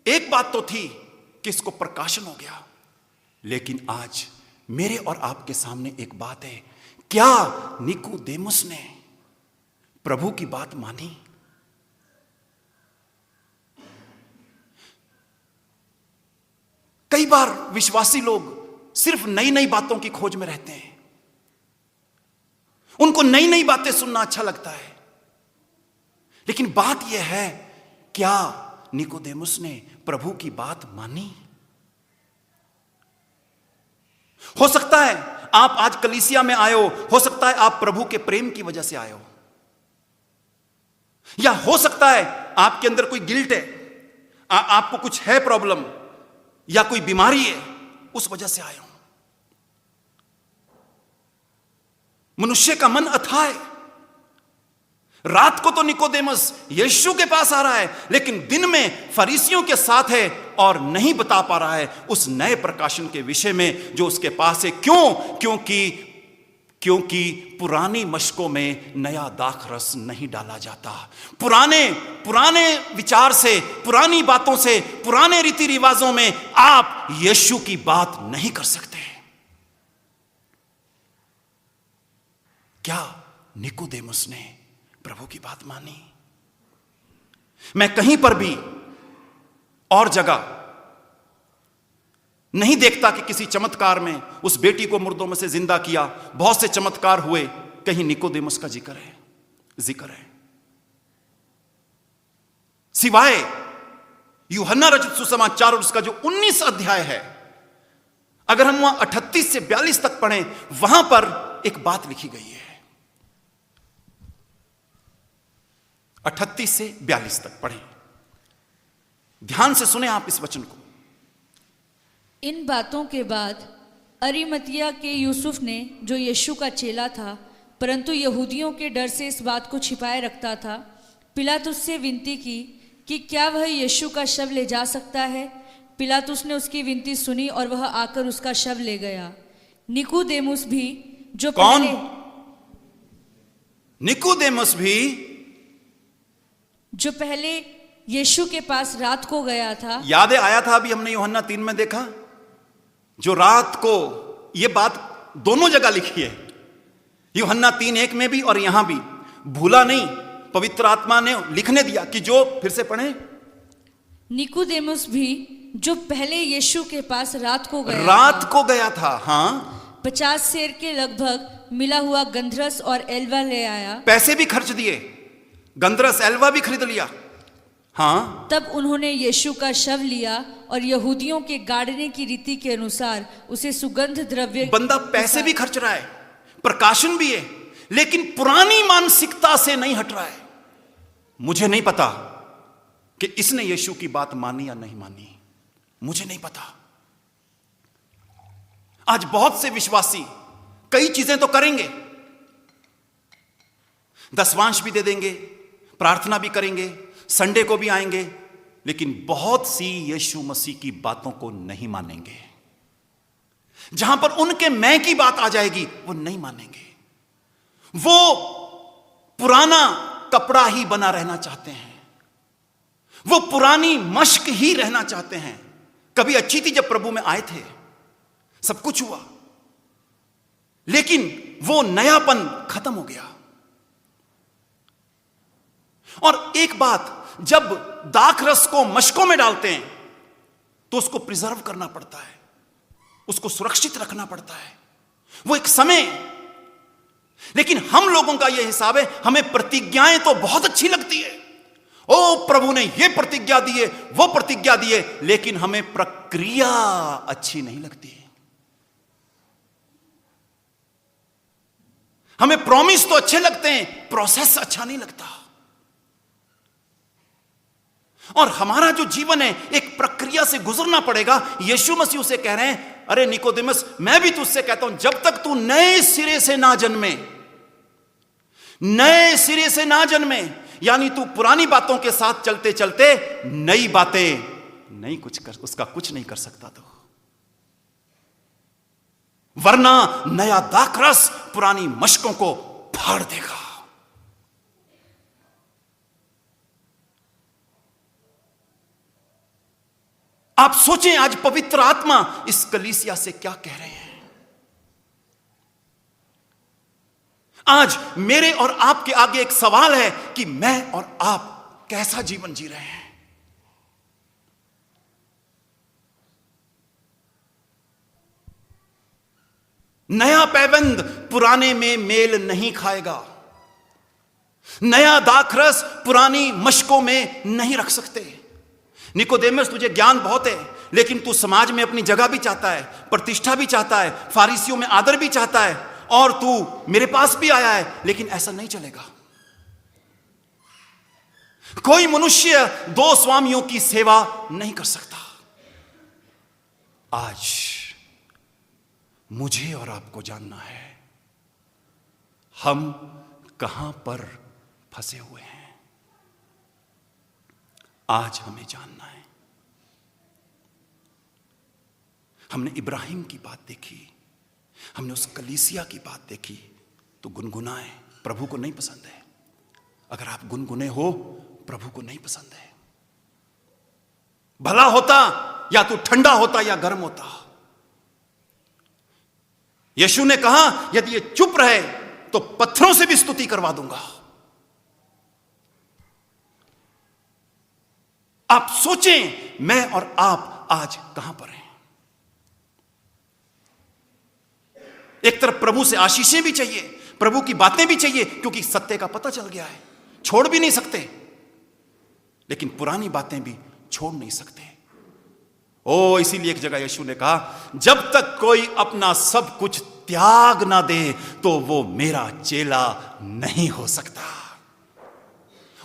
एक बात तो थी कि इसको प्रकाशन हो गया। लेकिन आज मेरे और आपके सामने एक बात है, क्या निकोदेमुस ने प्रभु की बात मानी? कई बार विश्वासी लोग सिर्फ नई नई बातों की खोज में रहते हैं, उनको नई नई बातें सुनना अच्छा लगता है। लेकिन बात यह है, क्या निकोदेमुस ने प्रभु की बात मानी? हो सकता है आप आज कलीसिया में आए हो सकता है आप प्रभु के प्रेम की वजह से आए हो, या हो सकता है आपके अंदर कोई गिल्ट है, आपको कुछ है प्रॉब्लम या कोई बीमारी है, उस वजह से आए हो। मनुष्य का मन अथाह है। रात को तो निकोदेमुस यीशु के पास आ रहा है, लेकिन दिन में फरीसियों के साथ है और नहीं बता पा रहा है उस नए प्रकाशन के विषय में जो उसके पास है। क्यों? क्योंकि पुरानी मशकों में नया दाख रस नहीं डाला जाता। पुराने विचार से, पुरानी बातों से, पुराने रीति रिवाजों में आप यीशु की बात नहीं कर सकते। क्या निकोदेमुस ने प्रभु की बात मानी? मैं कहीं पर भी और जगह नहीं देखता कि किसी चमत्कार में उस बेटी को मुर्दों में से जिंदा किया, बहुत से चमत्कार हुए, कहीं निकोदेमुस का जिक्र है। सिवाय यूहन्ना रचित सुसमाचार और उसका जो 19 अध्याय है, अगर हम वहां 38 से 42 तक पढ़ें, वहां पर एक बात लिखी गई है। 38 से 42 तक पढ़ें, ध्यान से सुने आप इस वचन को। इन बातों के बाद अरिमतिया के यूसुफ ने, जो यीशु का चेला था परंतु यहूदियों के डर से इस बात को छिपाए रखता था, पिलातुस से विनती की कि क्या वह यीशु का शव ले जा सकता है। पिलातुस ने उसकी विनती सुनी और वह आकर उसका शव ले गया। निकोदेमुस भी, जो कौन? पहले निकोदेमुस भी, जो पहले यीशु के पास रात को गया था। याद आया था अभी हमने यूहन्ना 3 में देखा, जो रात को, यह बात दोनों जगह लिखी है, यूहन्ना 3:1 में भी और यहां भी। भूला नहीं, पवित्र आत्मा ने लिखने दिया कि जो, फिर से पढ़ें। निकोदेमुस भी, जो पहले यीशु के पास रात को गया था, हाँ, 50 सेर के लगभग मिला हुआ गंधरस और एल्वा ले आया। पैसे भी खर्च दिए, गंधरस एल्वा भी खरीद लिया, हाँ। तब उन्होंने यीशु का शव लिया और यहूदियों के गाड़ने की रीति के अनुसार उसे सुगंध द्रव्य। बंदा पैसे भी खर्च रहा है, प्रकाशन भी है, लेकिन पुरानी मानसिकता से नहीं हट रहा है। मुझे नहीं पता कि इसने यीशु की बात मानी या नहीं मानी, मुझे नहीं पता। आज बहुत से विश्वासी कई चीजें तो करेंगे, दसवांश भी दे देंगे, प्रार्थना भी करेंगे, संडे को भी आएंगे, लेकिन बहुत सी यीशु मसीह की बातों को नहीं मानेंगे। जहां पर उनके मैं की बात आ जाएगी वो नहीं मानेंगे। वो पुराना कपड़ा ही बना रहना चाहते हैं, वो पुरानी मश्क ही रहना चाहते हैं। कभी अच्छी थी जब प्रभु में आए थे, सब कुछ हुआ, लेकिन वो नयापन खत्म हो गया। और एक बात, जब दाखरस को मशकों में डालते हैं तो उसको प्रिजर्व करना पड़ता है, उसको सुरक्षित रखना पड़ता है, वो एक समय। लेकिन हम लोगों का यह हिसाब है, हमें प्रतिज्ञाएं तो बहुत अच्छी लगती है, ओ प्रभु ने यह प्रतिज्ञा दी है, वो प्रतिज्ञा दी है, लेकिन हमें प्रक्रिया अच्छी नहीं लगती है। हमें प्रॉमिस तो अच्छे लगते हैं, प्रोसेस अच्छा नहीं लगता। और हमारा जो जीवन है एक प्रक्रिया से गुजरना पड़ेगा। यीशु मसीह उसे कह रहे हैं, अरे निकोदेमस, मैं भी तुझसे कहता हूं, जब तक तू नए सिरे से ना जन्मे, नए सिरे से ना जन्मे, यानी तू पुरानी बातों के साथ चलते चलते नई बातें नहीं कुछ कर, उसका कुछ नहीं कर सकता तो, वरना नया दाखरस पुरानी मशकों को फाड़ देगा। आप सोचें आज पवित्र आत्मा इस कलीसिया से क्या कह रहे हैं। आज मेरे और आपके आगे एक सवाल है कि मैं और आप कैसा जीवन जी रहे हैं। नया पैबंद पुराने में मेल नहीं खाएगा, नया दाखरस पुरानी मशकों में नहीं रख सकते। निकोदेमस, तुझे ज्ञान बहुत है, लेकिन तू समाज में अपनी जगह भी चाहता है, प्रतिष्ठा भी चाहता है, फारिसियों में आदर भी चाहता है, और तू मेरे पास भी आया है, लेकिन ऐसा नहीं चलेगा। कोई मनुष्य दो स्वामियों की सेवा नहीं कर सकता। आज मुझे और आपको जानना है, हम कहां पर फंसे हुए हैं। आज हमें जानना है। हमने इब्राहिम की बात देखी, हमने उस कलीसिया की बात देखी, तो गुनगुनाए, प्रभु को नहीं पसंद है। अगर आप गुनगुने हो, प्रभु को नहीं पसंद है। भला होता या तू ठंडा होता या गर्म होता। यीशु ने कहा, यदि ये चुप रहे तो पत्थरों से भी स्तुति करवा दूंगा। आप सोचें, मैं और आप आज कहां पर हैं। एक तरफ प्रभु से आशीषें भी चाहिए, प्रभु की बातें भी चाहिए, क्योंकि सत्य का पता चल गया है, छोड़ भी नहीं सकते, लेकिन पुरानी बातें भी छोड़ नहीं सकते। ओ, इसीलिए एक जगह यीशु ने कहा, जब तक कोई अपना सब कुछ त्याग ना दे तो वो मेरा चेला नहीं हो सकता।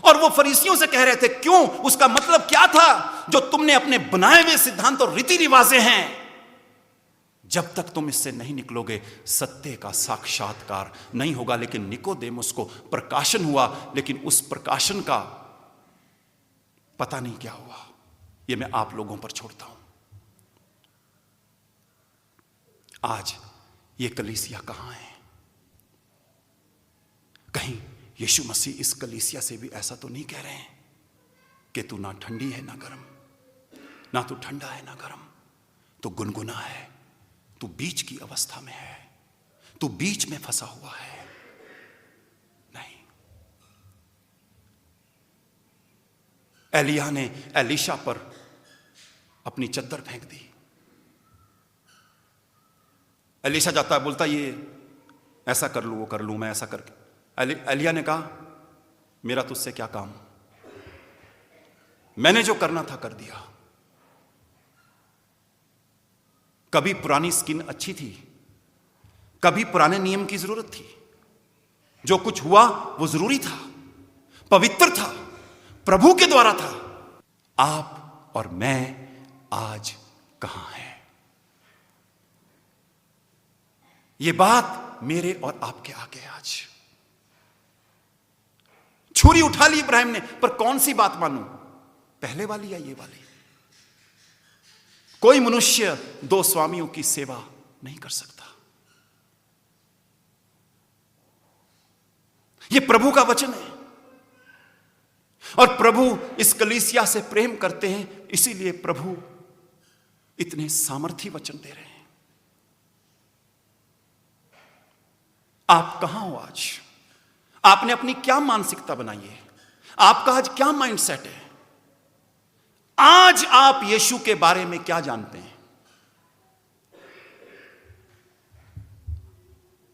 और वो फरीसियों से कह रहे थे, क्यों? उसका मतलब क्या था? जो तुमने अपने बनाए हुए सिद्धांत और रीति रिवाजें हैं, जब तक तुम इससे नहीं निकलोगे सत्य का साक्षात्कार नहीं होगा। लेकिन निकोदेमुस को प्रकाशन हुआ, लेकिन उस प्रकाशन का पता नहीं क्या हुआ। यह मैं आप लोगों पर छोड़ता हूं। आज ये कलीसिया कहां है? कहीं यीशु मसीह इस कलीसिया से भी ऐसा तो नहीं कह रहे हैं कि तू ना ठंडी है ना गर्म, ना तू ठंडा है ना गर्म, तू गुनगुना है, तू बीच की अवस्था में है, तू बीच में फंसा हुआ है? नहीं। एलिया ने एलीशा पर अपनी चद्दर फेंक दी। एलीशा जाता है, बोलता ये ऐसा कर लूं, वो कर लूं, मैं ऐसा करके। एलिया ने कहा मेरा तुझसे क्या काम, मैंने जो करना था कर दिया। कभी पुरानी स्किन अच्छी थी, कभी पुराने नियम की जरूरत थी। जो कुछ हुआ वो जरूरी था, पवित्र था, प्रभु के द्वारा था। आप और मैं आज कहां हैं? ये बात मेरे और आपके आगे आज। छुरी उठा ली इब्राहिम ने, पर कौन सी बात मानूं, पहले वाली या ये वाली? कोई मनुष्य दो स्वामियों की सेवा नहीं कर सकता। यह प्रभु का वचन है और प्रभु इस कलीसिया से प्रेम करते हैं, इसीलिए प्रभु इतने सामर्थी वचन दे रहे हैं। आप कहां हो आज? आपने अपनी क्या मानसिकता बनाई है? आपका आज क्या माइंडसेट है? आज आप यीशु के बारे में क्या जानते हैं?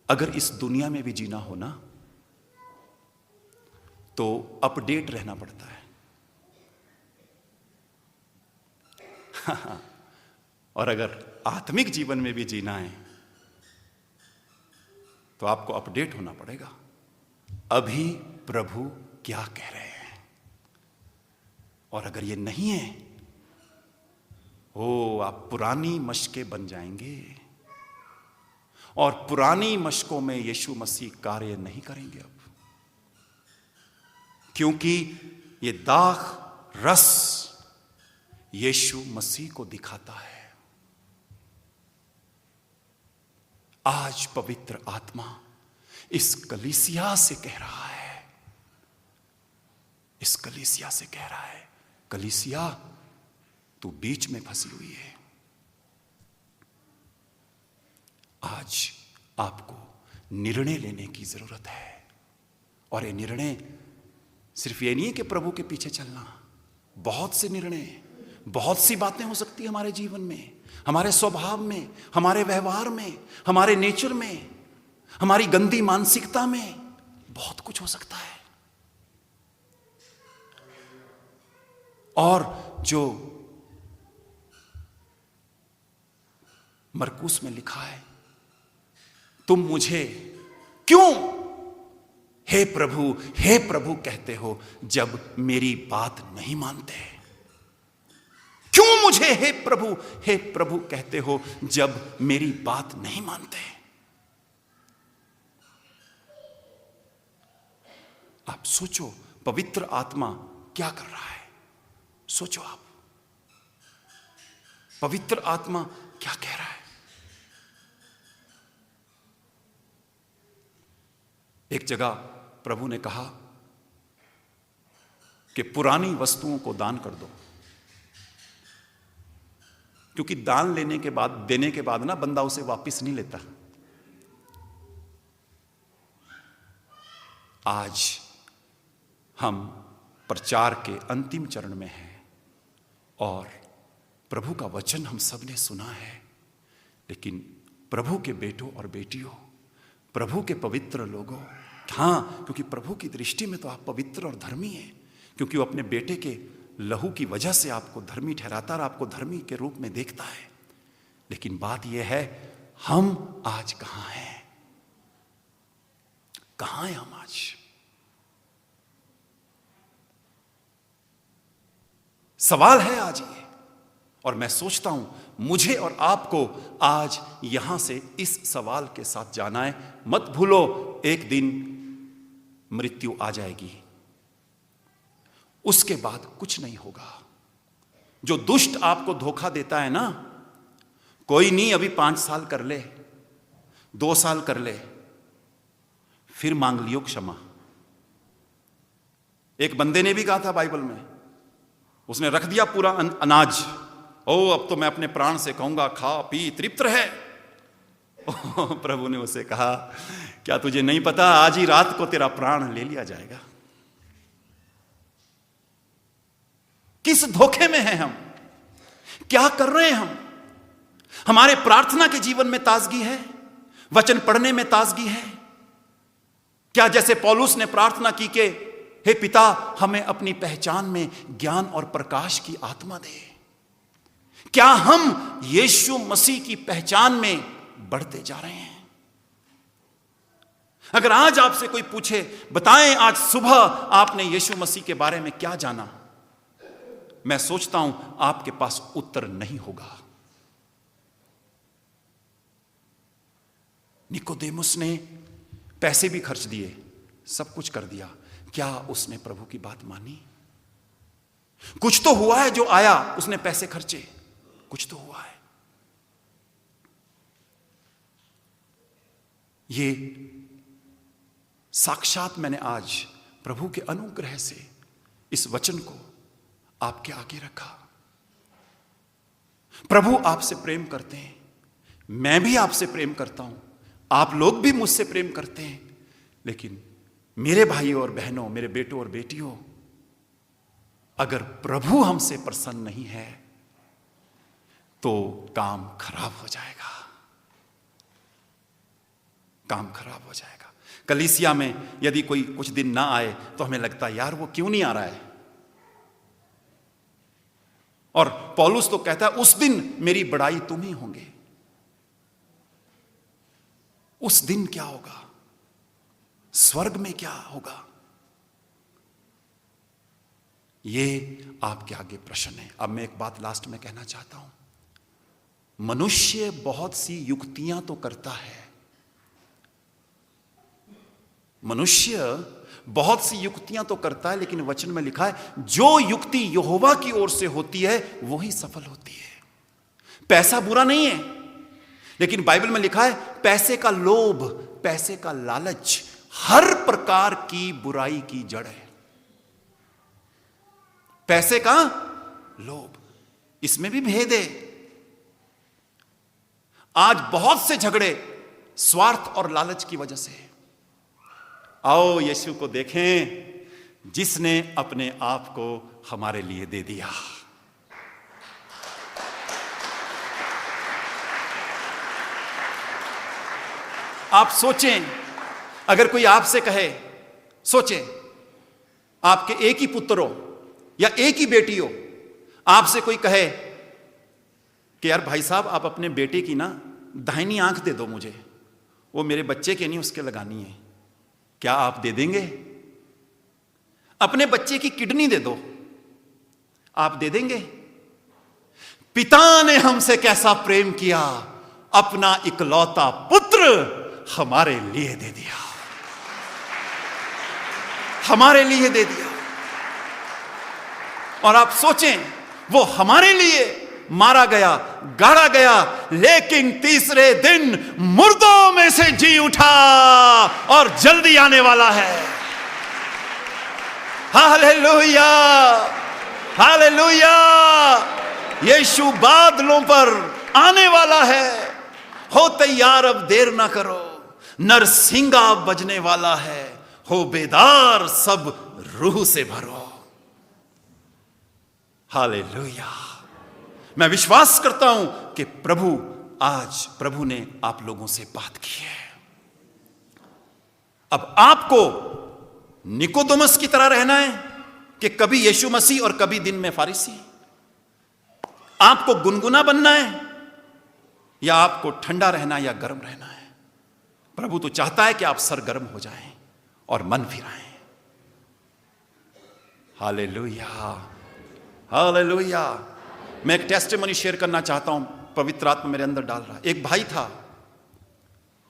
अगर इस दुनिया में भी जीना हो ना, तो अपडेट रहना पड़ता है। और अगर आत्मिक जीवन में भी जीना है तो आपको अपडेट होना पड़ेगा। अभी प्रभु क्या कह रहे हैं? और अगर ये नहीं है, आप पुरानी मशकें बन जाएंगे और पुरानी मशकों में यीशु मसीह कार्य नहीं करेंगे अब, क्योंकि ये दाख रस यीशु मसीह को दिखाता है। आज पवित्र आत्मा इस कलीसिया से कह रहा है, इस कलीसिया से कह रहा है, कलीसिया तू बीच में फंसी हुई है। आज आपको निर्णय लेने की जरूरत है। और ये निर्णय सिर्फ ये नहीं है कि प्रभु के पीछे चलना। बहुत से निर्णय, बहुत सी बातें हो सकती है हमारे जीवन में, हमारे स्वभाव में, हमारे व्यवहार में, हमारे नेचर में, हमारी गंदी मानसिकता में, बहुत कुछ हो सकता है। और जो मरकुस में लिखा है, तुम मुझे क्यों हे प्रभु कहते हो जब मेरी बात नहीं मानते? क्यों मुझे हे प्रभु कहते हो जब मेरी बात नहीं मानते? आप सोचो, पवित्र आत्मा क्या कर रहा है? सोचो आप, पवित्र आत्मा क्या कह रहा है? एक जगह प्रभु ने कहा कि पुरानी वस्तुओं को दान कर दो, क्योंकि दान देने के बाद ना बंदा उसे वापस नहीं लेता। आज हम प्रचार के अंतिम चरण में हैं और प्रभु का वचन हम सब ने सुना है, लेकिन प्रभु के बेटों और बेटियों, प्रभु के पवित्र लोगों, हाँ, क्योंकि प्रभु की दृष्टि में तो आप पवित्र और धर्मी हैं, क्योंकि वो अपने बेटे के लहू की वजह से आपको धर्मी ठहराता और आपको धर्मी के रूप में देखता है। लेकिन बात यह है, हम आज कहां हैं? कहां हैं हम आज? सवाल है आज ये। और मैं सोचता हूं मुझे और आपको आज यहां से इस सवाल के साथ जाना है, मत भूलो एक दिन मृत्यु आ जाएगी, उसके बाद कुछ नहीं होगा। जो दुष्ट आपको धोखा देता है ना, कोई नहीं अभी 5 साल कर ले, 2 साल कर ले, फिर मांग लियो क्षमा। एक बंदे ने भी कहा था बाइबल में, उसने रख दिया पूरा अनाज, अब तो मैं अपने प्राण से कहूंगा खा पी तृप्त रहे। प्रभु ने उसे कहा, क्या तुझे नहीं पता आज ही रात को तेरा प्राण ले लिया जाएगा। किस धोखे में हैं हम? क्या कर रहे हैं हम? हमारे प्रार्थना के जीवन में ताजगी है? वचन पढ़ने में ताजगी है? क्या जैसे पौलुस ने प्रार्थना की कि हे पिता हमें अपनी पहचान में ज्ञान और प्रकाश की आत्मा दे, क्या हम यीशु मसीह की पहचान में बढ़ते जा रहे हैं? अगर आज आपसे कोई पूछे, बताएं आज सुबह आपने यीशु मसीह के बारे में क्या जाना, मैं सोचता हूं आपके पास उत्तर नहीं होगा। निकोदेमुस ने पैसे भी खर्च दिए, सब कुछ कर दिया, क्या उसने प्रभु की बात मानी? कुछ तो हुआ है जो आया, उसने पैसे खर्चे, कुछ तो हुआ है। ये साक्षात मैंने आज प्रभु के अनुग्रह से इस वचन को आपके आगे रखा। प्रभु आपसे प्रेम करते हैं, मैं भी आपसे प्रेम करता हूं, आप लोग भी मुझसे प्रेम करते हैं, लेकिन मेरे भाइयों और बहनों, मेरे बेटों और बेटियों, अगर प्रभु हमसे प्रसन्न नहीं है तो काम खराब हो जाएगा, काम खराब हो जाएगा। कलीसिया में यदि कोई कुछ दिन ना आए तो हमें लगता है यार वो क्यों नहीं आ रहा है, और पौलुस तो कहता है उस दिन मेरी बड़ाई तुम ही होंगे। उस दिन क्या होगा? स्वर्ग में क्या होगा? ये आपके आगे प्रश्न है। अब मैं एक बात लास्ट में कहना चाहता हूं, मनुष्य बहुत सी युक्तियां तो करता है, मनुष्य बहुत सी युक्तियां तो करता है, लेकिन वचन में लिखा है जो युक्ति यहोवा की ओर से होती है वो ही सफल होती है। पैसा बुरा नहीं है, लेकिन बाइबल में लिखा है पैसे का लोभ, पैसे का लालच हर प्रकार की बुराई की जड़ है। पैसे का लोभ, इसमें भी भेद है। आज बहुत से झगड़े स्वार्थ और लालच की वजह से। आओ यीशु को देखें जिसने अपने आप को हमारे लिए दे दिया। आप सोचें, अगर कोई आपसे कहे, सोचें आपके एक ही पुत्र हो या एक ही बेटी हो, आपसे कोई कहे कि यार भाई साहब आप अपने बेटे की ना दाहिनी आंख दे दो मुझे, वो मेरे बच्चे के नहीं उसके लगानी है, क्या आप दे देंगे? अपने बच्चे की किडनी दे दो, आप दे देंगे? पिता ने हमसे कैसा प्रेम किया, अपना इकलौता पुत्र हमारे लिए दे दिया, हमारे लिए दे दिया। और आप सोचें वो हमारे लिए मारा गया, गाड़ा गया, लेकिन तीसरे दिन मुर्दों में से जी उठा और जल्दी आने वाला है। Hallelujah, hallelujah. यीशु बादलों पर आने वाला है। हो तैयार, अब देर ना करो, नरसिंगा बजने वाला है। हो बेदार, सब रूह से भरो। हालेलुया। मैं विश्वास करता हूं कि प्रभु ने आप लोगों से बात की है। अब आपको निकोदेमुस की तरह रहना है कि कभी यीशु मसीह और कभी दिन में फारिसी? आपको गुनगुना बनना है या आपको ठंडा रहना या गर्म रहना है? प्रभु तो चाहता है कि आप सरगर्म हो जाएं और मन फिराएं। Hallelujah, hallelujah. मैं एक टेस्टिमनी शेयर करना चाहता हूं, पवित्र आत्मा मेरे अंदर डाल रहा है। एक भाई था,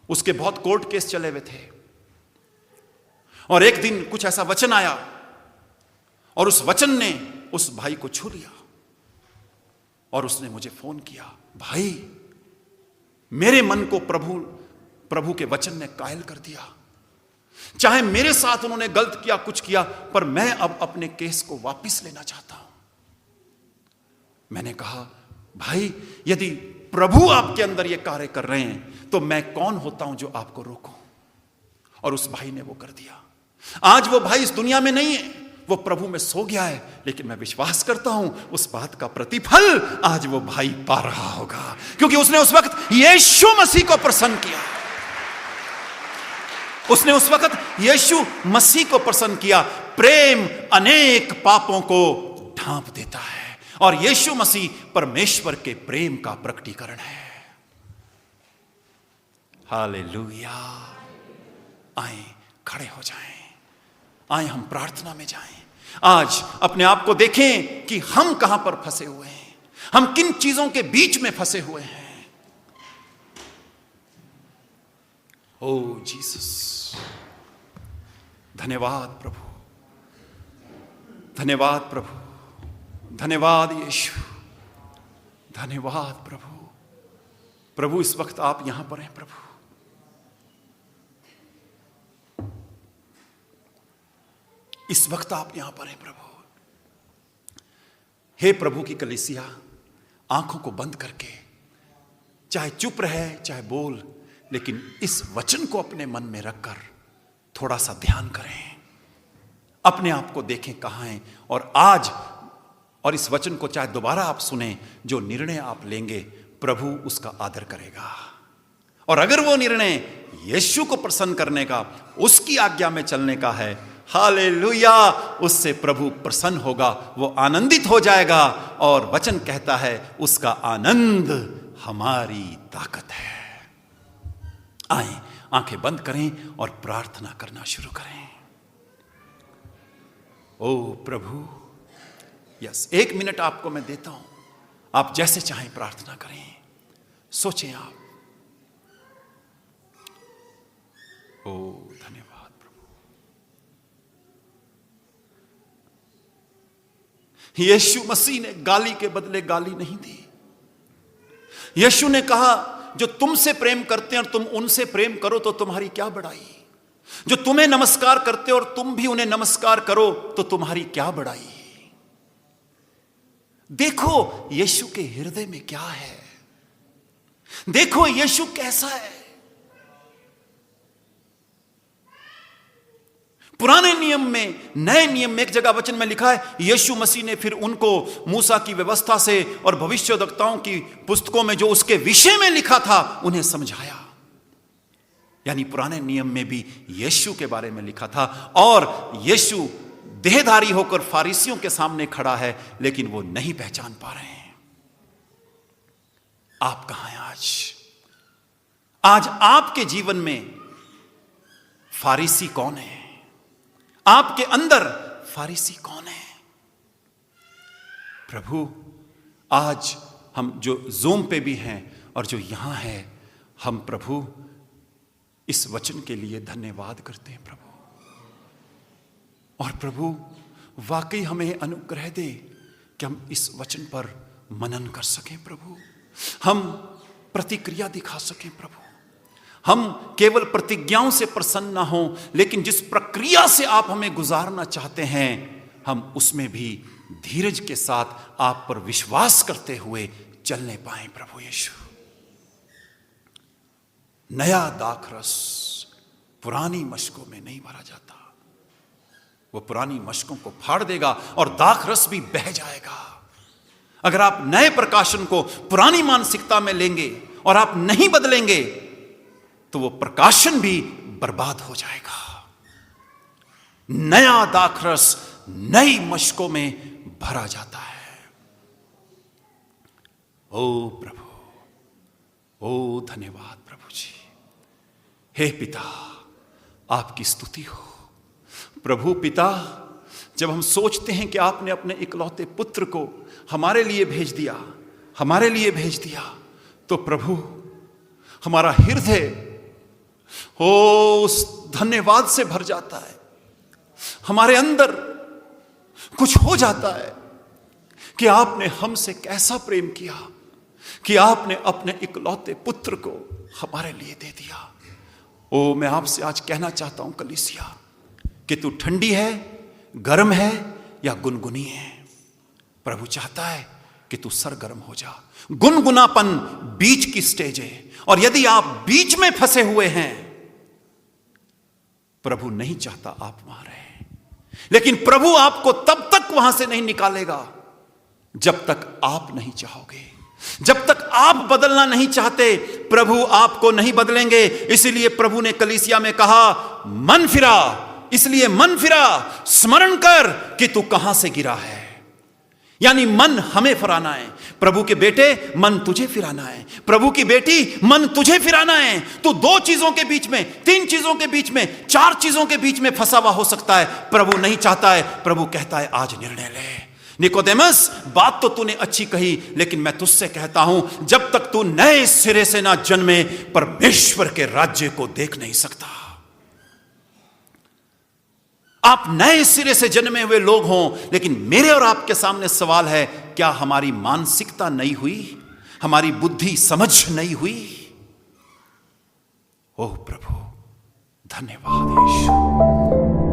उसके बहुत कोर्ट केस चले हुए थे, और एक दिन कुछ ऐसा वचन आया और उस वचन ने उस भाई को छू लिया, और उसने मुझे फोन किया, भाई मेरे मन को प्रभु के वचन ने कायल कर दिया। चाहे मेरे साथ उन्होंने गलत किया, कुछ किया, पर मैं अब अपने केस को वापस लेना चाहता हूं। मैंने कहा, भाई यदि प्रभु आपके अंदर यह कार्य कर रहे हैं तो मैं कौन होता हूं जो आपको रोकूं। और उस भाई ने वो कर दिया। आज वो भाई इस दुनिया में नहीं है, वो प्रभु में सो गया है, लेकिन मैं विश्वास करता हूं उस बात का प्रतिफल आज वो भाई पा रहा होगा, क्योंकि उसने उस वक्त यीशु मसीह को प्रसन्न किया। उसने उस वक्त यीशु मसीह को प्रसन्न किया। प्रेम अनेक पापों को ढांप देता है, और यीशु मसीह परमेश्वर के प्रेम का प्रकटीकरण है। हालेलुया। आए खड़े हो जाएं, आए हम प्रार्थना में जाएं। आज अपने आप को देखें कि हम कहां पर फंसे हुए हैं, हम किन चीजों के बीच में फंसे हुए हैं। ओ जीसस, धन्यवाद प्रभु, धन्यवाद प्रभु, धन्यवाद यीशु, धन्यवाद प्रभु। प्रभु इस वक्त आप यहां पर हैं प्रभु। इस वक्त आप यहां पर हैं प्रभु। हे प्रभु की कलीसिया, आंखों को बंद करके, चाहे चुप रहे चाहे बोल, लेकिन इस वचन को अपने मन में रखकर थोड़ा सा ध्यान करें, अपने आप को देखें कहां हैं। और आज और इस वचन को चाहे दोबारा आप सुने, जो निर्णय आप लेंगे प्रभु उसका आदर करेगा। और अगर वो निर्णय यीशु को प्रसन्न करने का, उसकी आज्ञा में चलने का है, हालेलुया, उससे प्रभु प्रसन्न होगा, वो आनंदित हो जाएगा। और वचन कहता है उसका आनंद हमारी ताकत है। आए आंखें बंद करें और प्रार्थना करना शुरू करें। ओ प्रभु, यस, 1 मिनट आपको मैं देता हूं, आप जैसे चाहें प्रार्थना करें, सोचें आप। ओ धन्यवाद प्रभु। यीशु मसीह ने गाली के बदले गाली नहीं दी। यीशु ने कहा, जो तुमसे प्रेम करते हैं और तुम उनसे प्रेम करो तो तुम्हारी क्या बड़ाई। जो तुम्हें नमस्कार करते और तुम भी उन्हें नमस्कार करो तो तुम्हारी क्या बड़ाई। देखो यीशु के हृदय में क्या है, देखो यीशु कैसा है। पुराने नियम में, नए नियम में एक जगह वचन में लिखा है, यीशु मसीह ने फिर उनको मूसा की व्यवस्था से और भविष्यवक्ताओं की पुस्तकों में जो उसके विषय में लिखा था उन्हें समझाया। यानी पुराने नियम में भी यीशु के बारे में लिखा था, और यीशु देहधारी होकर फारिसियों के सामने खड़ा है, लेकिन वो नहीं पहचान पा रहे हैं। आप कहां हैं आज? आज आपके जीवन में फारिसी कौन है? आपके अंदर फारिसी कौन है? प्रभु, आज हम जो ज़ूम पे भी हैं और जो यहां हैं, हम प्रभु इस वचन के लिए धन्यवाद करते हैं प्रभु। और प्रभु वाकई हमें अनुग्रह दे कि हम इस वचन पर मनन कर सकें प्रभु, हम प्रतिक्रिया दिखा सकें प्रभु। हम केवल प्रतिज्ञाओं से प्रसन्न ना हों, लेकिन जिस प्रक्रिया से आप हमें गुजारना चाहते हैं, हम उसमें भी धीरज के साथ आप पर विश्वास करते हुए चलने पाएं प्रभु यीशु। नया दाखरस पुरानी मशकों में नहीं भरा जाता, वो पुरानी मशकों को फाड़ देगा और दाखरस भी बह जाएगा। अगर आप नए प्रकाशन को पुरानी मानसिकता में लेंगे और आप नहीं बदलेंगे तो वो प्रकाशन भी बर्बाद हो जाएगा। नया दाखरस नई मशकों में भरा जाता है। ओ प्रभु, ओ धन्यवाद प्रभु जी। हे पिता, आपकी स्तुति हो। प्रभु पिता, जब हम सोचते हैं कि आपने अपने इकलौते पुत्र को हमारे लिए भेज दिया, तो प्रभु हमारा हृदय उस धन्यवाद से भर जाता है। हमारे अंदर कुछ हो जाता है कि आपने हमसे कैसा प्रेम किया कि आपने अपने इकलौते पुत्र को हमारे लिए दे दिया। मैं आपसे आज कहना चाहता हूं कलीसिया, कि तू ठंडी है, गर्म है या गुनगुनी है, प्रभु चाहता है कि तू सरगर्म हो जा। गुनगुनापन बीच की स्टेज है, और यदि आप बीच में फंसे हुए हैं, प्रभु नहीं चाहता आप वहां रहें। लेकिन प्रभु आपको तब तक वहां से नहीं निकालेगा जब तक आप नहीं चाहोगे। जब तक आप बदलना नहीं चाहते, प्रभु आपको नहीं बदलेंगे। इसीलिए प्रभु ने कलीसिया में कहा, मन फिरा, इसलिए मन फिरा, स्मरण कर कि तू कहां से गिरा है। यानी मन हमें फिराना है। प्रभु के बेटे, मन तुझे फिराना है। प्रभु की बेटी, मन तुझे फिराना है। तू 2 चीजों के बीच में, 3 चीजों के बीच में, 4 चीजों के बीच में फंसा हुआ हो सकता है। प्रभु नहीं चाहता है। प्रभु कहता है, आज निर्णय ले। निकोदेमस, बात तो तूने अच्छी कही, लेकिन मैं तुझसे कहता हूं, जब तक तू नए सिरे से ना जन्मे, परमेश्वर के राज्य को देख नहीं सकता। आप नए सिरे से जन्मे हुए लोग हों, लेकिन मेरे और आपके सामने सवाल है, क्या हमारी मानसिकता नई हुई? हमारी बुद्धि समझ नई हुई? ओह प्रभु, धन्यवाद यीशु।